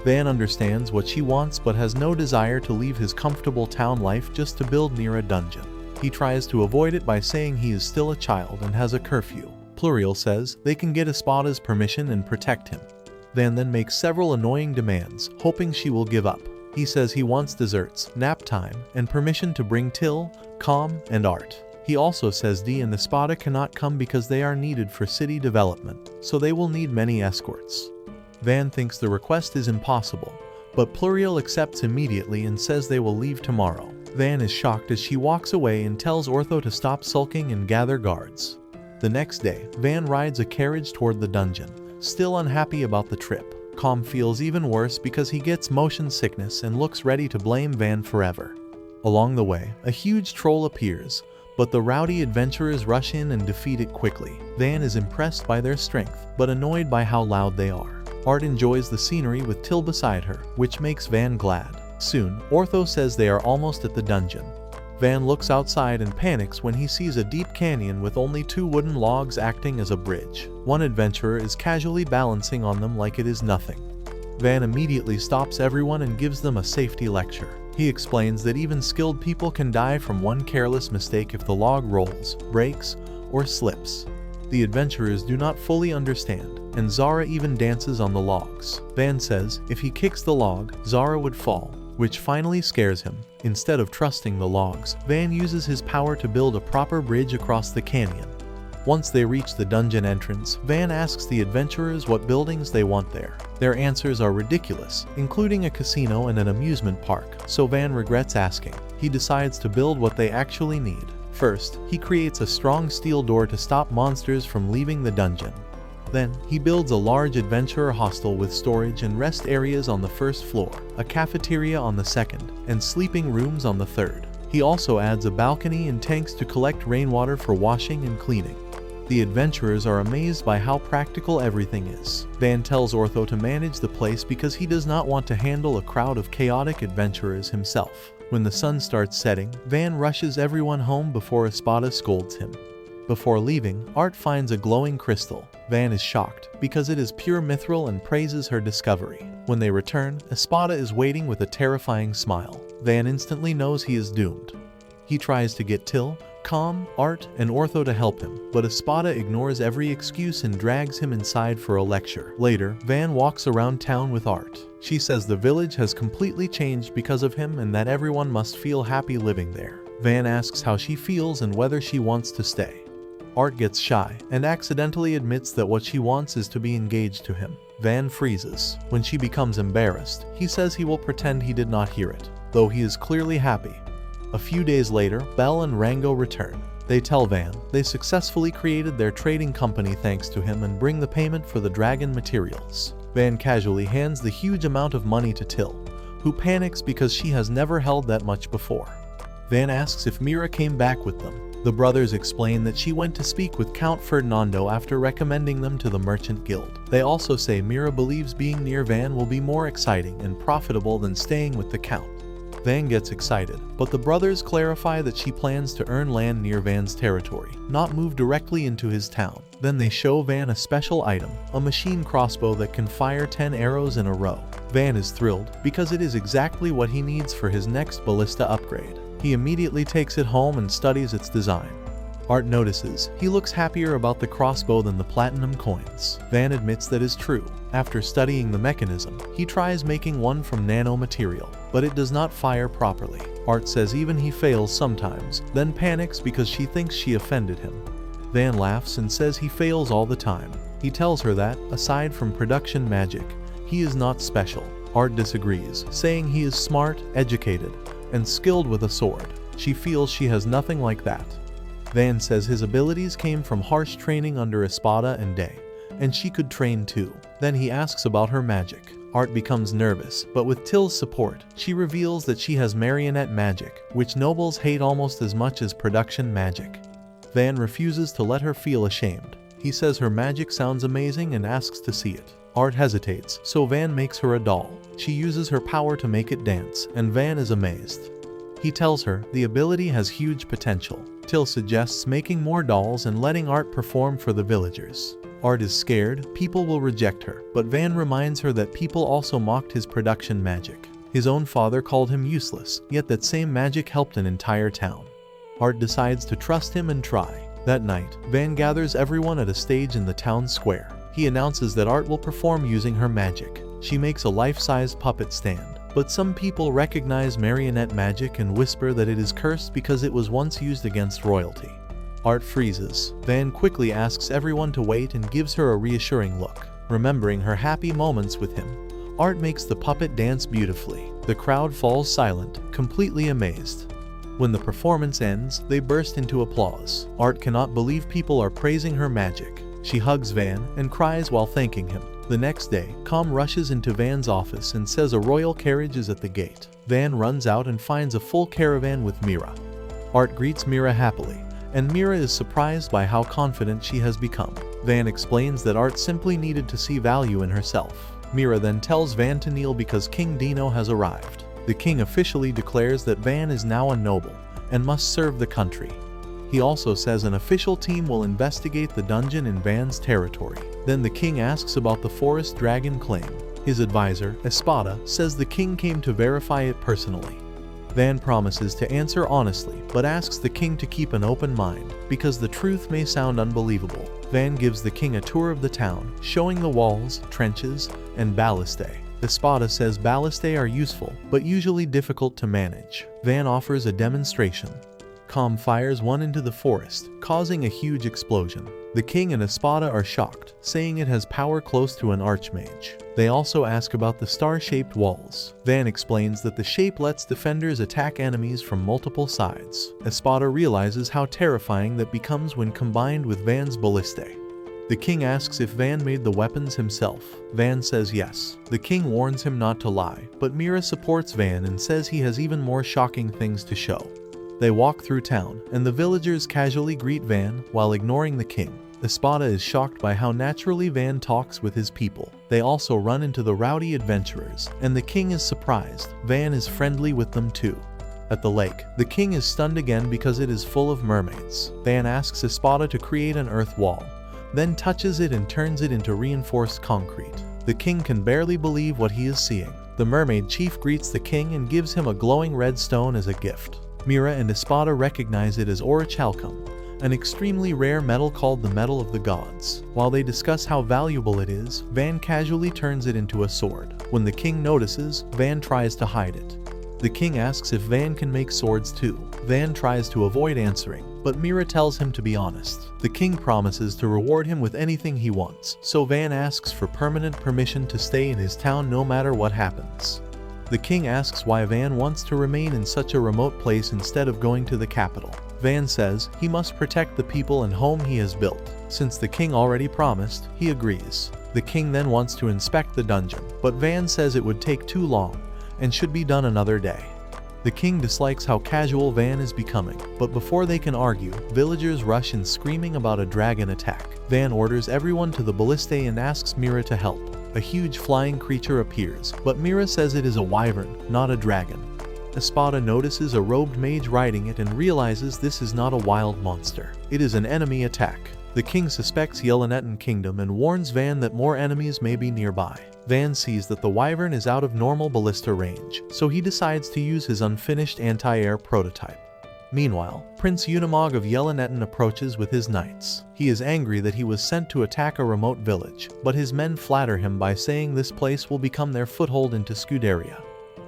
Van understands what she wants but has no desire to leave his comfortable town life just to build near a dungeon. He tries to avoid it by saying he is still a child and has a curfew. Pluriel says they can get Espada's permission and protect him. Van then makes several annoying demands, hoping she will give up. He says he wants desserts, nap time, and permission to bring Till, Com, and Art. He also says Dee and Espada cannot come because they are needed for city development, so they will need many escorts. Van thinks the request is impossible, but Pluriel accepts immediately and says they will leave tomorrow. Van is shocked as she walks away and tells Ortho to stop sulking and gather guards. The next day, Van rides a carriage toward the dungeon, still unhappy about the trip. Com feels even worse because he gets motion sickness and looks ready to blame Van forever. Along the way, a huge troll appears, but the rowdy adventurers rush in and defeat it quickly. Van is impressed by their strength, but annoyed by how loud they are. Art enjoys the scenery with Till beside her, which makes Van glad. Soon, Ortho says they are almost at the dungeon. Van looks outside and panics when he sees a deep canyon with only 2 wooden logs acting as a bridge. One adventurer is casually balancing on them like it is nothing. Van immediately stops everyone and gives them a safety lecture. He explains that even skilled people can die from one careless mistake if the log rolls, breaks, or slips. The adventurers do not fully understand, and Zara even dances on the logs. Van says if he kicks the log, Zara would fall, which finally scares him. Instead of trusting the logs, Van uses his power to build a proper bridge across the canyon. Once they reach the dungeon entrance, Van asks the adventurers what buildings they want there. Their answers are ridiculous, including a casino and an amusement park, so Van regrets asking. He decides to build what they actually need. First, he creates a strong steel door to stop monsters from leaving the dungeon. Then, he builds a large adventurer hostel with storage and rest areas on the first floor, a cafeteria on the second, and sleeping rooms on the third. He also adds a balcony and tanks to collect rainwater for washing and cleaning. The adventurers are amazed by how practical everything is. Van tells Ortho to manage the place because he does not want to handle a crowd of chaotic adventurers himself. When the sun starts setting, Van rushes everyone home before Espada scolds him. Before leaving, Art finds a glowing crystal. Van is shocked because it is pure mithril and praises her discovery. When they return, Espada is waiting with a terrifying smile. Van instantly knows he is doomed. He tries to get Till, Calm, Art, and Ortho to help him, but Espada ignores every excuse and drags him inside for a lecture. Later, Van walks around town with Art. She says the village has completely changed because of him and that everyone must feel happy living there. Van asks how she feels and whether she wants to stay. Art gets shy and accidentally admits that what she wants is to be engaged to him. Van freezes. When she becomes embarrassed, he says he will pretend he did not hear it, though he is clearly happy. A few days later, Belle and Rango return. They tell Van they successfully created their trading company thanks to him and bring the payment for the dragon materials. Van casually hands the huge amount of money to Till, who panics because she has never held that much before. Van asks if Mira came back with them. The brothers explain that she went to speak with Count Ferdinando after recommending them to the Merchant Guild. They also say Mira believes being near Van will be more exciting and profitable than staying with the Count. Van gets excited, but the brothers clarify that she plans to earn land near Van's territory, not move directly into his town. Then they show Van a special item, a machine crossbow that can fire 10 arrows in a row. Van is thrilled because it is exactly what he needs for his next ballista upgrade. He immediately takes it home and studies its design. Art notices he looks happier about the crossbow than the platinum coins. Van admits that is true. After studying the mechanism, he tries making one from nanomaterial, but it does not fire properly. Art says even he fails sometimes, then panics because she thinks she offended him. Van laughs and says he fails all the time. He tells her that, aside from production magic, he is not special. Art disagrees, saying he is smart, educated, and skilled with a sword. She feels she has nothing like that. Van says his abilities came from harsh training under Espada and Day, and she could train too. Then he asks about her magic. Art becomes nervous, but with Till's support, she reveals that she has marionette magic, which nobles hate almost as much as production magic. Van refuses to let her feel ashamed. He says her magic sounds amazing and asks to see it. Art hesitates, so Van makes her a doll. She uses her power to make it dance, and Van is amazed. He tells her the ability has huge potential. Till suggests making more dolls and letting Art perform for the villagers. Art is scared people will reject her, but Van reminds her that people also mocked his production magic. His own father called him useless, yet that same magic helped an entire town. Art decides to trust him and try. That night, Van gathers everyone at a stage in the town square. He announces that Art will perform using her magic. She makes a life-size puppet stand, but some people recognize marionette magic and whisper that it is cursed because it was once used against royalty. Art freezes. Van quickly asks everyone to wait and gives her a reassuring look. Remembering her happy moments with him, Art makes the puppet dance beautifully. The crowd falls silent, completely amazed. When the performance ends, they burst into applause. Art cannot believe people are praising her magic. She hugs Van and cries while thanking him. The next day, Calm rushes into Van's office and says a royal carriage is at the gate. Van runs out and finds a full caravan with Mira. Art greets Mira happily, and Mira is surprised by how confident she has become. Van explains that Art simply needed to see value in herself. Mira then tells Van to kneel because King Dino has arrived. The king officially declares that Van is now a noble and must serve the country. He also says an official team will investigate the dungeon in Van's territory. Then the king asks about the forest dragon claim. His advisor, Espada, says the king came to verify it personally. Van promises to answer honestly, but asks the king to keep an open mind, because the truth may sound unbelievable. Van gives the king a tour of the town, showing the walls, trenches, and ballistae. Espada says ballistae are useful, but usually difficult to manage. Van offers a demonstration. Calm fires one into the forest, causing a huge explosion. The king and Espada are shocked, saying it has power close to an archmage. They also ask about the star-shaped walls. Van explains that the shape lets defenders attack enemies from multiple sides. Espada realizes how terrifying that becomes when combined with Van's ballistae. The king asks if Van made the weapons himself. Van says yes. The king warns him not to lie, but Mira supports Van and says he has even more shocking things to show. They walk through town, and the villagers casually greet Van while ignoring the king. Espada is shocked by how naturally Van talks with his people. They also run into the rowdy adventurers, and the king is surprised. Van is friendly with them too. At the lake, the king is stunned again because it is full of mermaids. Van asks Espada to create an earth wall, then touches it and turns it into reinforced concrete. The king can barely believe what he is seeing. The mermaid chief greets the king and gives him a glowing red stone as a gift. Mira and Espada recognize it as orichalcum, an extremely rare metal called the metal of the gods. While they discuss how valuable it is, Van casually turns it into a sword. When the king notices, Van tries to hide it. The king asks if Van can make swords too. Van tries to avoid answering, but Mira tells him to be honest. The king promises to reward him with anything he wants, so Van asks for permanent permission to stay in his town no matter what happens. The king asks why Van wants to remain in such a remote place instead of going to the capital. Van says he must protect the people and home he has built. Since the king already promised, he agrees. The king then wants to inspect the dungeon, but Van says it would take too long and should be done another day. The king dislikes how casual Van is becoming, but before they can argue, villagers rush in screaming about a dragon attack. Van orders everyone to the ballista and asks Mira to help. A huge flying creature appears, but Mira says it is a wyvern, not a dragon. Espada notices a robed mage riding it and realizes this is not a wild monster. It is an enemy attack. The king suspects Yellonetan Kingdom and warns Van that more enemies may be nearby. Van sees that the wyvern is out of normal ballista range, so he decides to use his unfinished anti-air prototype. Meanwhile, Prince Unimog of Yellonetan approaches with his knights. He is angry that he was sent to attack a remote village, but his men flatter him by saying this place will become their foothold into Scuderia.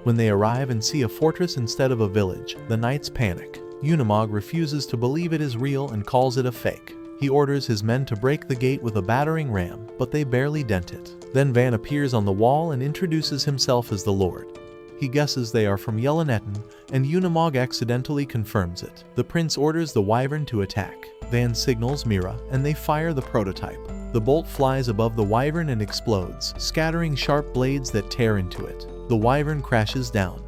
When they arrive and see a fortress instead of a village, the knights panic. Unimog refuses to believe it is real and calls it a fake. He orders his men to break the gate with a battering ram, but they barely dent it. Then Van appears on the wall and introduces himself as the Lord. He guesses they are from Yellonetan, and Unimog accidentally confirms it. The prince orders the wyvern to attack. Van signals Mira, and they fire the prototype. The bolt flies above the wyvern and explodes, scattering sharp blades that tear into it. The wyvern crashes down.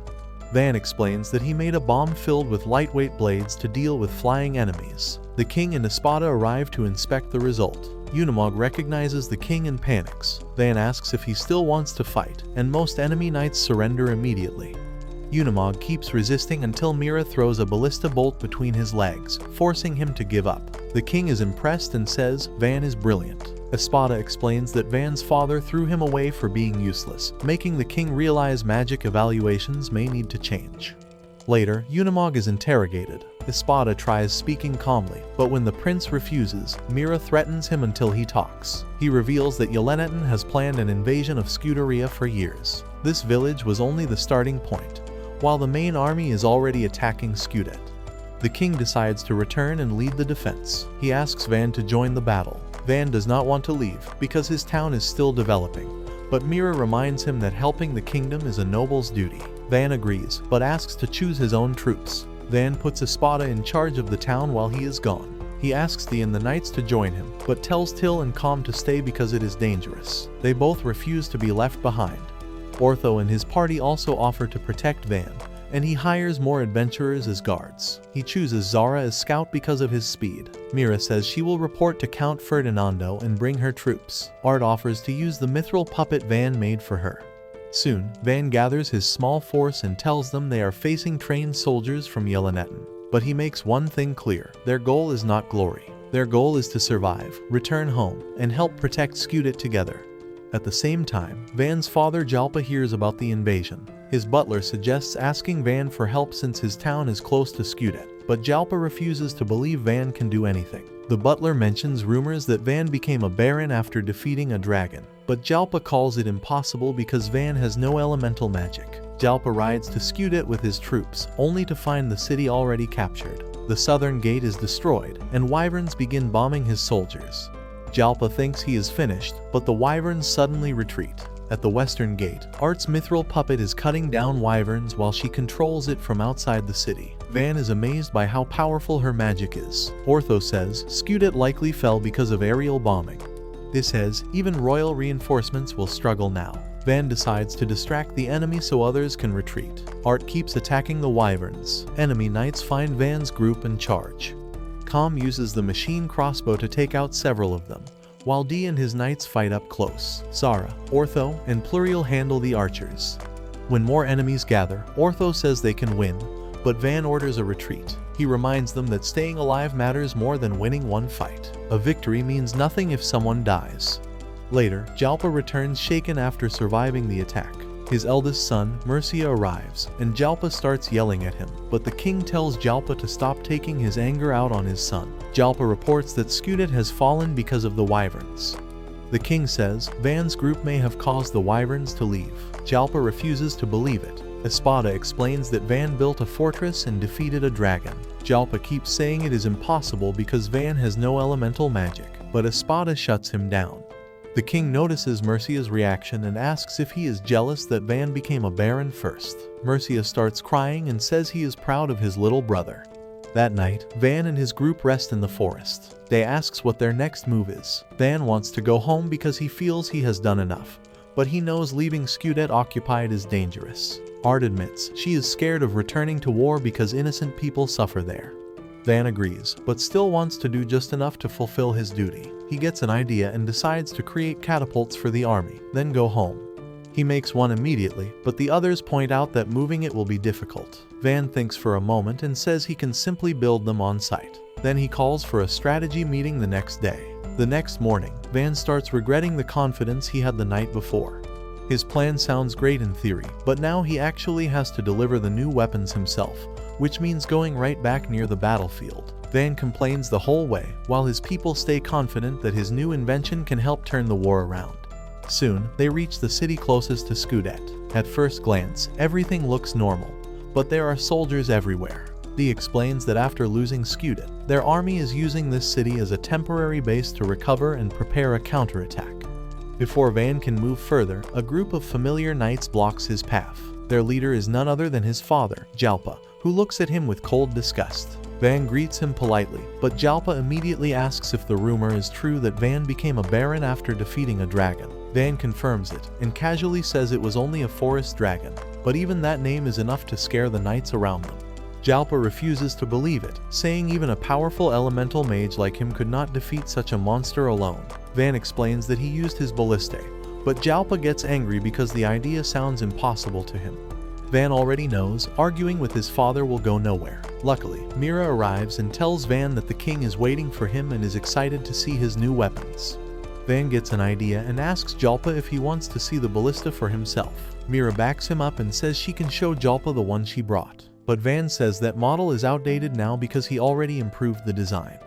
Van explains that he made a bomb filled with lightweight blades to deal with flying enemies. The king and Espada arrive to inspect the result. Unimog recognizes the king and panics. Van asks if he still wants to fight, and most enemy knights surrender immediately. Unimog keeps resisting until Mira throws a ballista bolt between his legs, forcing him to give up. The king is impressed and says Van is brilliant. Espada explains that Van's father threw him away for being useless, making the king realize magic evaluations may need to change. Later, Unimog is interrogated. Espada tries speaking calmly, but when the prince refuses, Mira threatens him until he talks. He reveals that Yellonetan has planned an invasion of Scuderia for years. This village was only the starting point, while the main army is already attacking Scudet. The king decides to return and lead the defense. He asks Van to join the battle. Van does not want to leave because his town is still developing, but Mira reminds him that helping the kingdom is a noble's duty. Van agrees, but asks to choose his own troops. Van puts Espada in charge of the town while he is gone. He asks Dee and the knights to join him, but tells Till and Calm to stay because it is dangerous. They both refuse to be left behind. Ortho and his party also offer to protect Van, and he hires more adventurers as guards. He chooses Zara as scout because of his speed. Mira says she will report to Count Ferdinando and bring her troops. Art offers to use the mithril puppet Van made for her. Soon, Van gathers his small force and tells them they are facing trained soldiers from Yellonetan. But he makes one thing clear: their goal is not glory. Their goal is to survive, return home, and help protect Scudet together. At the same time, Van's father Jalpa hears about the invasion. His butler suggests asking Van for help since his town is close to Scudet, but Jalpa refuses to believe Van can do anything. The butler mentions rumors that Van became a baron after defeating a dragon, but Jalpa calls it impossible because Van has no elemental magic. Jalpa rides to Scudet with his troops, only to find the city already captured. The southern gate is destroyed, and wyverns begin bombing his soldiers. Jalpa thinks he is finished, but the wyverns suddenly retreat. At the western gate, Art's mithril puppet is cutting down wyverns while she controls it from outside the city. Van is amazed by how powerful her magic is. Ortho says Scudet likely fell because of aerial bombing. This says even royal reinforcements will struggle now. Van decides to distract the enemy so others can retreat. Art keeps attacking the wyverns. Enemy knights find Van's group and charge. Calm uses the machine crossbow to take out several of them, while Dee and his knights fight up close. Zara, Ortho, and Pluriel handle the archers. When more enemies gather, Ortho says they can win, but Van orders a retreat. He reminds them that staying alive matters more than winning one fight. A victory means nothing if someone dies. Later, Jalpa returns shaken after surviving the attack. His eldest son, Mercia, arrives, and Jalpa starts yelling at him, but the king tells Jalpa to stop taking his anger out on his son. Jalpa reports that Skudit has fallen because of the wyverns. The king says Van's group may have caused the wyverns to leave. Jalpa refuses to believe it. Espada explains that Van built a fortress and defeated a dragon. Jalpa keeps saying it is impossible because Van has no elemental magic, but Espada shuts him down. The king notices Mercia's reaction and asks if he is jealous that Van became a baron first. Mercia starts crying and says he is proud of his little brother. That night, Van and his group rest in the forest. They asks what their next move is. Van wants to go home because he feels he has done enough, but he knows leaving Skudit occupied is dangerous. Art admits she is scared of returning to war because innocent people suffer there. Van agrees, but still wants to do just enough to fulfill his duty. He gets an idea and decides to create catapults for the army, then go home. He makes one immediately, but the others point out that moving it will be difficult. Van thinks for a moment and says he can simply build them on site. Then he calls for a strategy meeting the next day. The next morning, Van starts regretting the confidence he had the night before. His plan sounds great in theory, but now he actually has to deliver the new weapons himself, which means going right back near the battlefield. Van complains the whole way, while his people stay confident that his new invention can help turn the war around. Soon, they reach the city closest to Skudit. At first glance, everything looks normal, but there are soldiers everywhere. He explains that after losing Skudit, their army is using this city as a temporary base to recover and prepare a counterattack. Before Van can move further, a group of familiar knights blocks his path. Their leader is none other than his father, Jalpa, who looks at him with cold disgust. Van greets him politely, but Jalpa immediately asks if the rumor is true that Van became a baron after defeating a dragon. Van confirms it, and casually says it was only a forest dragon, but even that name is enough to scare the knights around them. Jalpa refuses to believe it, saying even a powerful elemental mage like him could not defeat such a monster alone. Van explains that he used his balliste, but Jalpa gets angry because the idea sounds impossible to him. Van already knows arguing with his father will go nowhere. Luckily, Mira arrives and tells Van that the king is waiting for him and is excited to see his new weapons. Van gets an idea and asks Jalpa if he wants to see the ballista for himself. Mira backs him up and says she can show Jalpa the one she brought, but Van says that model is outdated now because he already improved the design.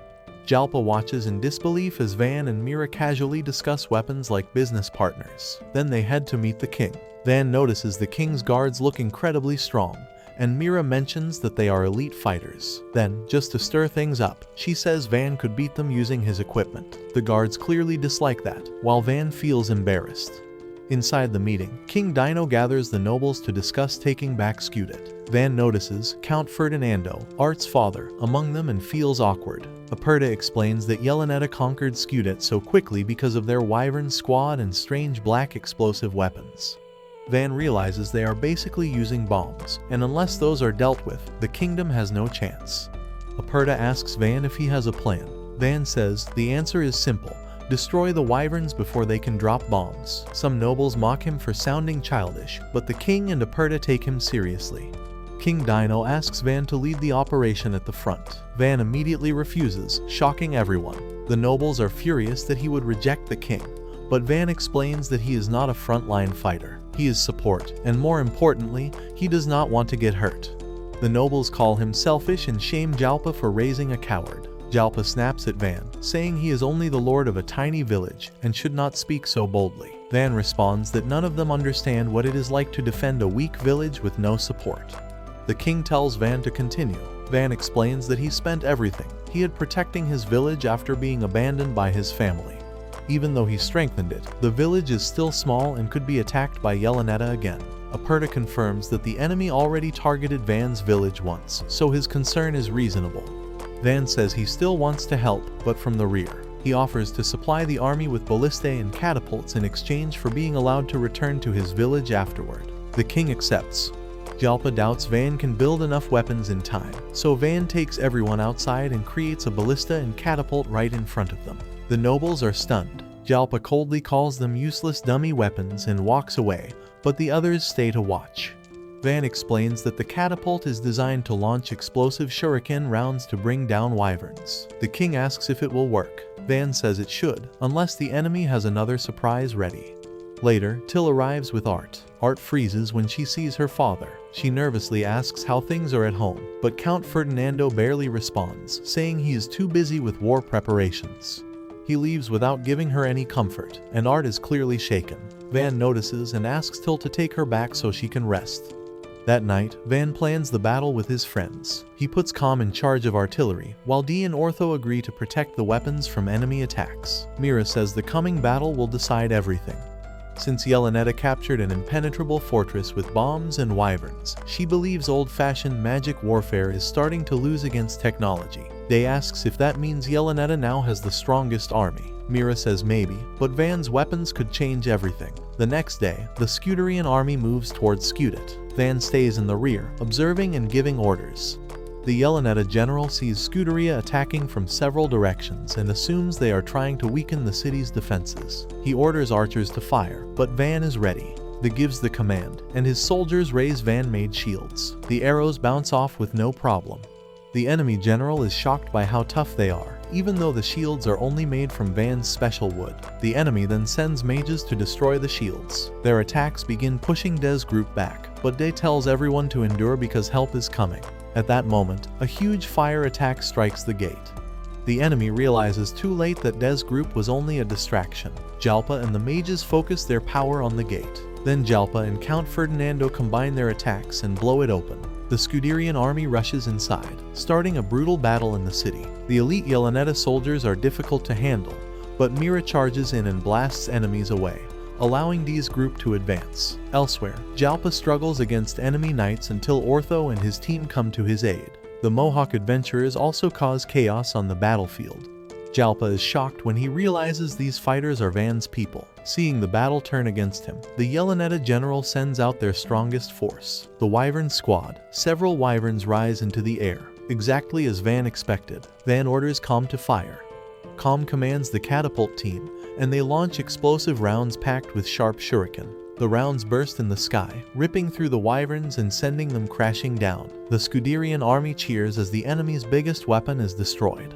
Jalpa watches in disbelief as Van and Mira casually discuss weapons like business partners. Then they head to meet the king. Van notices the king's guards look incredibly strong, and Mira mentions that they are elite fighters. Then, just to stir things up, she says Van could beat them using his equipment. The guards clearly dislike that, while Van feels embarrassed. Inside the meeting, King Dino gathers the nobles to discuss taking back Skudit. Van notices Count Ferdinando, Art's father, among them and feels awkward. Aperta explains that Yelenetta conquered Skudit so quickly because of their wyvern squad and strange black explosive weapons. Van realizes they are basically using bombs, and unless those are dealt with, the kingdom has no chance. Aperta asks Van if he has a plan. Van says the answer is simple: destroy the wyverns before they can drop bombs. Some nobles mock him for sounding childish, but the king and Aperta take him seriously. King Dino asks Van to lead the operation at the front. Van immediately refuses, shocking everyone. The nobles are furious that he would reject the king, but Van explains that he is not a frontline fighter. He is support, and more importantly, he does not want to get hurt. The nobles call him selfish and shame Jalpa for raising a coward. Jalpa snaps at Van, saying he is only the lord of a tiny village and should not speak so boldly. Van responds that none of them understand what it is like to defend a weak village with no support. The king tells Van to continue. Van explains that he spent everything he had protecting his village after being abandoned by his family. Even though he strengthened it, the village is still small and could be attacked by Yelenetta again. Aperta confirms that the enemy already targeted Van's village once, so his concern is reasonable. Van says he still wants to help, but from the rear. He offers to supply the army with ballistae and catapults in exchange for being allowed to return to his village afterward. The king accepts. Jalpa doubts Van can build enough weapons in time, so Van takes everyone outside and creates a ballista and catapult right in front of them. The nobles are stunned. Jalpa coldly calls them useless dummy weapons and walks away, but the others stay to watch. Van explains that the catapult is designed to launch explosive shuriken rounds to bring down wyverns. The king asks if it will work. Van says it should, unless the enemy has another surprise ready. Later, Till arrives with Art. Art freezes when she sees her father. She nervously asks how things are at home, but Count Ferdinando barely responds, saying he is too busy with war preparations. He leaves without giving her any comfort, and Art is clearly shaken. Van notices and asks Till to take her back so she can rest. That night, Van plans the battle with his friends. He puts Com in charge of artillery, while Dee and Ortho agree to protect the weapons from enemy attacks. Mira says the coming battle will decide everything. Since Yelenetta captured an impenetrable fortress with bombs and wyverns, she believes old-fashioned magic warfare is starting to lose against technology. Day asks if that means Yelenetta now has the strongest army. Mira says maybe, but Van's weapons could change everything. The next day, the Scuderian army moves towards Scudet. Van stays in the rear, observing and giving orders. The Yelenetta general sees Scuderia attacking from several directions and assumes they are trying to weaken the city's defenses. He orders archers to fire, but Van is ready. He gives the command, and his soldiers raise Van-made shields. The arrows bounce off with no problem. The enemy general is shocked by how tough they are, even though the shields are only made from Van's special wood. The enemy then sends mages to destroy the shields. Their attacks begin pushing De's group back, but Day tells everyone to endure because help is coming. At that moment, a huge fire attack strikes the gate. The enemy realizes too late that De's group was only a distraction. Jalpa and the mages focus their power on the gate. Then Jalpa and Count Ferdinando combine their attacks and blow it open. The Scuderian army rushes inside, starting a brutal battle in the city. The elite Yelenetta soldiers are difficult to handle, but Mira charges in and blasts enemies away, allowing Dee's group to advance. Elsewhere, Jalpa struggles against enemy knights until Ortho and his team come to his aid. The Mohawk adventurers also cause chaos on the battlefield. Jalpa is shocked when he realizes these fighters are Van's people. Seeing the battle turn against him, the Yelenetta general sends out their strongest force, the Wyvern squad. Several wyverns rise into the air, exactly as Van expected. Van orders Com to fire. Com commands the catapult team, and they launch explosive rounds packed with sharp shuriken. The rounds burst in the sky, ripping through the wyverns and sending them crashing down. The Scuderian army cheers as the enemy's biggest weapon is destroyed.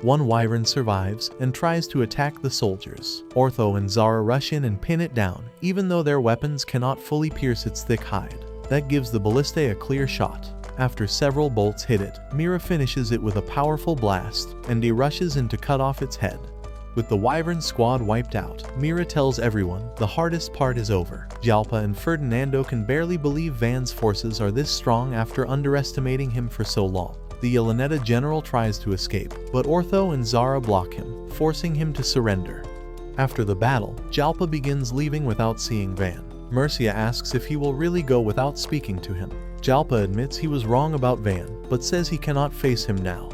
One wyvern survives and tries to attack the soldiers. Ortho and Zara rush in and pin it down, even though their weapons cannot fully pierce its thick hide. That gives the ballista a clear shot. After several bolts hit it, Mira finishes it with a powerful blast, and he rushes in to cut off its head. With the wyvern squad wiped out, Mira tells everyone the hardest part is over. Jalpa and Ferdinando can barely believe Van's forces are this strong after underestimating him for so long. The Yelenetta general tries to escape, but Ortho and Zara block him, forcing him to surrender. After the battle, Jalpa begins leaving without seeing Van. Mercia asks if he will really go without speaking to him. Jalpa admits he was wrong about Van, but says he cannot face him now.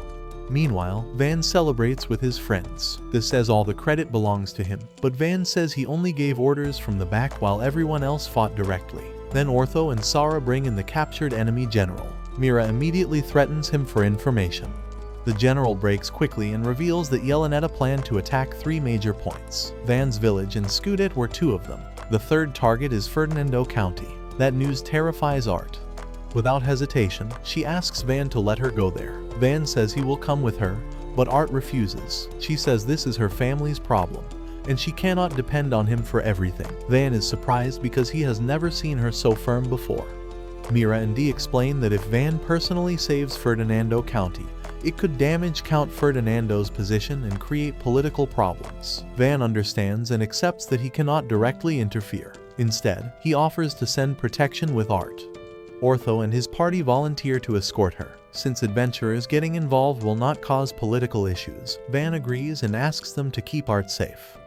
Meanwhile, Van celebrates with his friends. This says all the credit belongs to him, but Van says he only gave orders from the back while everyone else fought directly. Then Ortho and Zara bring in the captured enemy general. Mira immediately threatens him for information. The general breaks quickly and reveals that Yelenetta planned to attack 3 major points. Van's village and Scudet were 2 of them. The third target is Ferdinando County. That news terrifies Art. Without hesitation, she asks Van to let her go there. Van says he will come with her, but Art refuses. She says this is her family's problem, and she cannot depend on him for everything. Van is surprised because he has never seen her so firm before. Mira and Dee explain that if Van personally saves Ferdinando County, it could damage Count Ferdinando's position and create political problems. Van understands and accepts that he cannot directly interfere. Instead, he offers to send protection with Art. Ortho and his party volunteer to escort her. Since adventurers getting involved will not cause political issues, Van agrees and asks them to keep Art safe.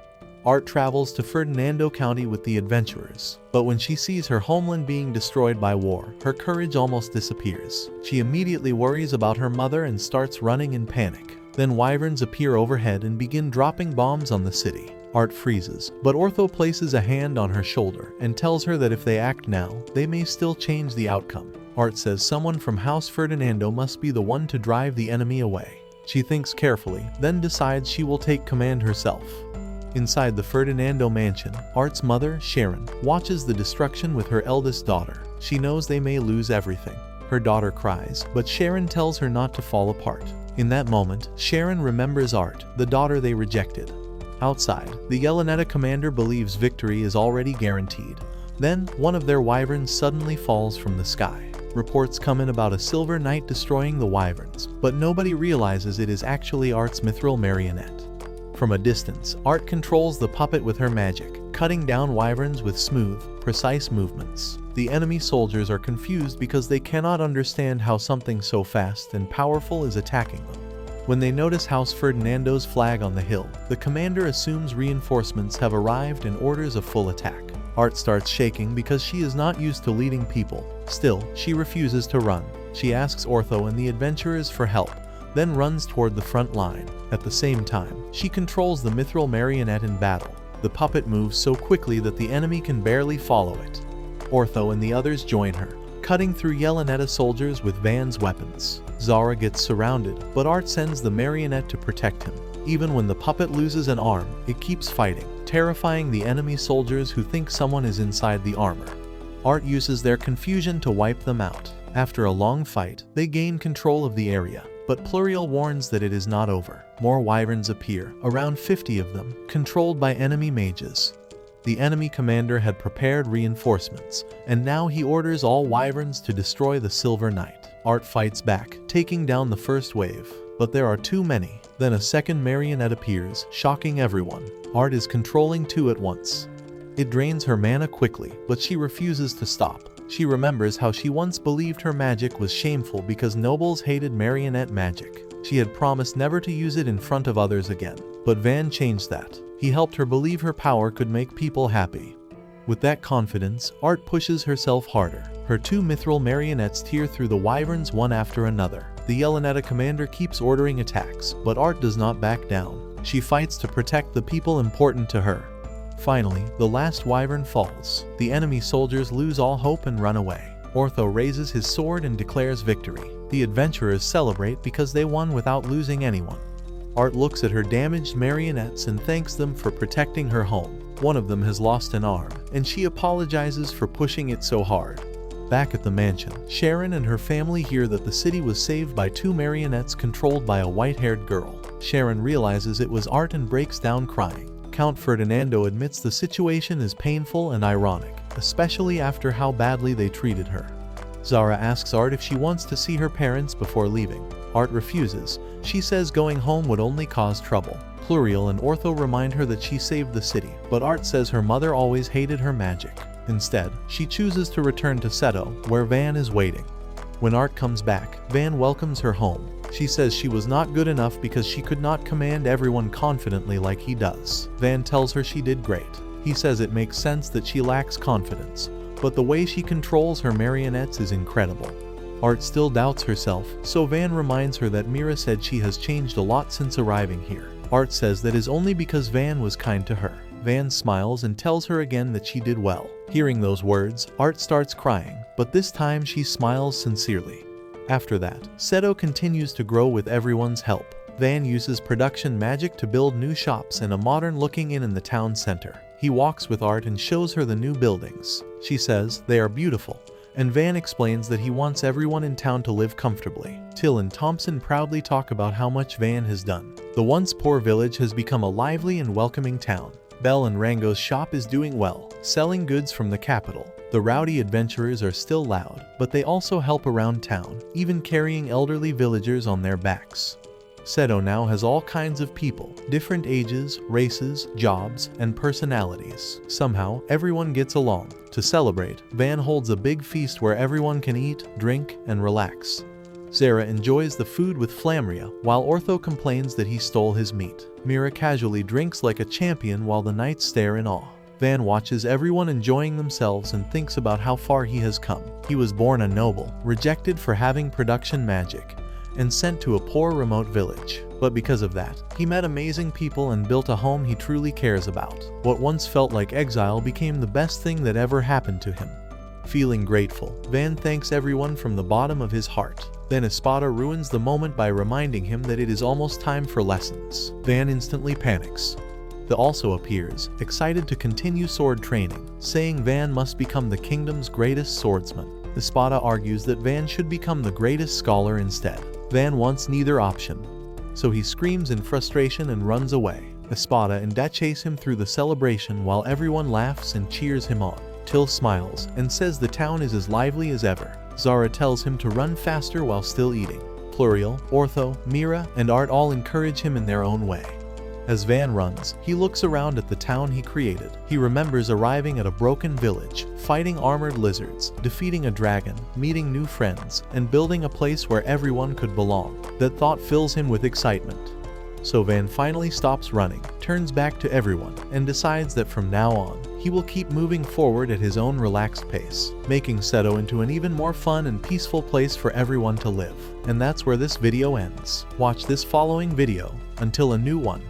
Art travels to Ferdinando County with the adventurers, but when she sees her homeland being destroyed by war, her courage almost disappears. She immediately worries about her mother and starts running in panic. Then wyverns appear overhead and begin dropping bombs on the city. Art freezes, but Ortho places a hand on her shoulder and tells her that if they act now, they may still change the outcome. Art says someone from House Ferdinando must be the one to drive the enemy away. She thinks carefully, then decides she will take command herself. Inside the Ferdinando mansion, Art's mother, Sharon, watches the destruction with her eldest daughter. She knows they may lose everything. Her daughter cries, but Sharon tells her not to fall apart. In that moment, Sharon remembers Art, the daughter they rejected. Outside, the Yeleneta commander believes victory is already guaranteed. Then, one of their wyverns suddenly falls from the sky. Reports come in about a silver knight destroying the wyverns, but nobody realizes it is actually Art's mithril marionette. From a distance, Art controls the puppet with her magic, cutting down wyverns with smooth, precise movements. The enemy soldiers are confused because they cannot understand how something so fast and powerful is attacking them. When they notice House Ferdinando's flag on the hill, the commander assumes reinforcements have arrived and orders a full attack. Art starts shaking because she is not used to leading people. Still, she refuses to run. She asks Ortho and the adventurers for help, then runs toward the front line. At the same time, she controls the mithril marionette in battle. The puppet moves so quickly that the enemy can barely follow it. Ortho and the others join her, cutting through Yeleneta soldiers with Van's weapons. Zara gets surrounded, but Art sends the marionette to protect him. Even when the puppet loses an arm, it keeps fighting, terrifying the enemy soldiers who think someone is inside the armor. Art uses their confusion to wipe them out. After a long fight, they gain control of the area, but Pluriel warns that it is not over. More wyverns appear, around 50 of them, controlled by enemy mages. The enemy commander had prepared reinforcements, and now he orders all wyverns to destroy the Silver Knight. Art fights back, taking down the first wave, but there are too many. Then a second marionette appears, shocking everyone. Art is controlling two at once. It drains her mana quickly, but she refuses to stop. She remembers how she once believed her magic was shameful because nobles hated marionette magic. She had promised never to use it in front of others again. But Van changed that. He helped her believe her power could make people happy. With that confidence, Art pushes herself harder. Her two mithril marionettes tear through the wyverns one after another. The Yeleneta commander keeps ordering attacks, but Art does not back down. She fights to protect the people important to her. Finally, the last wyvern falls. The enemy soldiers lose all hope and run away. Ortho raises his sword and declares victory. The adventurers celebrate because they won without losing anyone. Art looks at her damaged marionettes and thanks them for protecting her home. One of them has lost an arm, and she apologizes for pushing it so hard. Back at the mansion, Sharon and her family hear that the city was saved by two marionettes controlled by a white-haired girl. Sharon realizes it was Art and breaks down crying. Count Ferdinando admits the situation is painful and ironic, especially after how badly they treated her. Zara asks Art if she wants to see her parents before leaving. Art refuses. She says going home would only cause trouble. Pluriel and Ortho remind her that she saved the city, but Art says her mother always hated her magic. Instead, she chooses to return to Seto, where Van is waiting. When Art comes back, Van welcomes her home. She says she was not good enough because she could not command everyone confidently like he does. Van tells her she did great. He says it makes sense that she lacks confidence, but the way she controls her marionettes is incredible. Art still doubts herself, so Van reminds her that Mira said she has changed a lot since arriving here. Art says that is only because Van was kind to her. Van smiles and tells her again that she did well. Hearing those words, Art starts crying, but this time she smiles sincerely. After that, Seto continues to grow with everyone's help. Van uses production magic to build new shops and a modern-looking inn in the town center. He walks with Art and shows her the new buildings. She says they are beautiful, and Van explains that he wants everyone in town to live comfortably. Till and Thompson proudly talk about how much Van has done. The once poor village has become a lively and welcoming town. Belle and Rango's shop is doing well, selling goods from the capital. The rowdy adventurers are still loud, but they also help around town, even carrying elderly villagers on their backs. Seto now has all kinds of people, different ages, races, jobs, and personalities. Somehow, everyone gets along. To celebrate, Van holds a big feast where everyone can eat, drink, and relax. Zara enjoys the food with Flamria, while Ortho complains that he stole his meat. Mira casually drinks like a champion while the knights stare in awe. Van watches everyone enjoying themselves and thinks about how far he has come. He was born a noble, rejected for having production magic, and sent to a poor remote village. But because of that, he met amazing people and built a home he truly cares about. What once felt like exile became the best thing that ever happened to him. Feeling grateful, Van thanks everyone from the bottom of his heart. Then Espada ruins the moment by reminding him that it is almost time for lessons. Van instantly panics. also appears, excited to continue sword training, saying Van must become the kingdom's greatest swordsman. Espada argues that Van should become the greatest scholar instead. Van wants neither option, so he screams in frustration and runs away. Espada and Dat chase him through the celebration while everyone laughs and cheers him on. Till smiles and says the town is as lively as ever. Zara tells him to run faster while still eating. Pluriel, Ortho, Mira, and Art all encourage him in their own way. As Van runs, he looks around at the town he created. He remembers arriving at a broken village, fighting armored lizards, defeating a dragon, meeting new friends, and building a place where everyone could belong. That thought fills him with excitement. So Van finally stops running, turns back to everyone, and decides that from now on, he will keep moving forward at his own relaxed pace, making Seto into an even more fun and peaceful place for everyone to live. And that's where this video ends. Watch this following video until a new one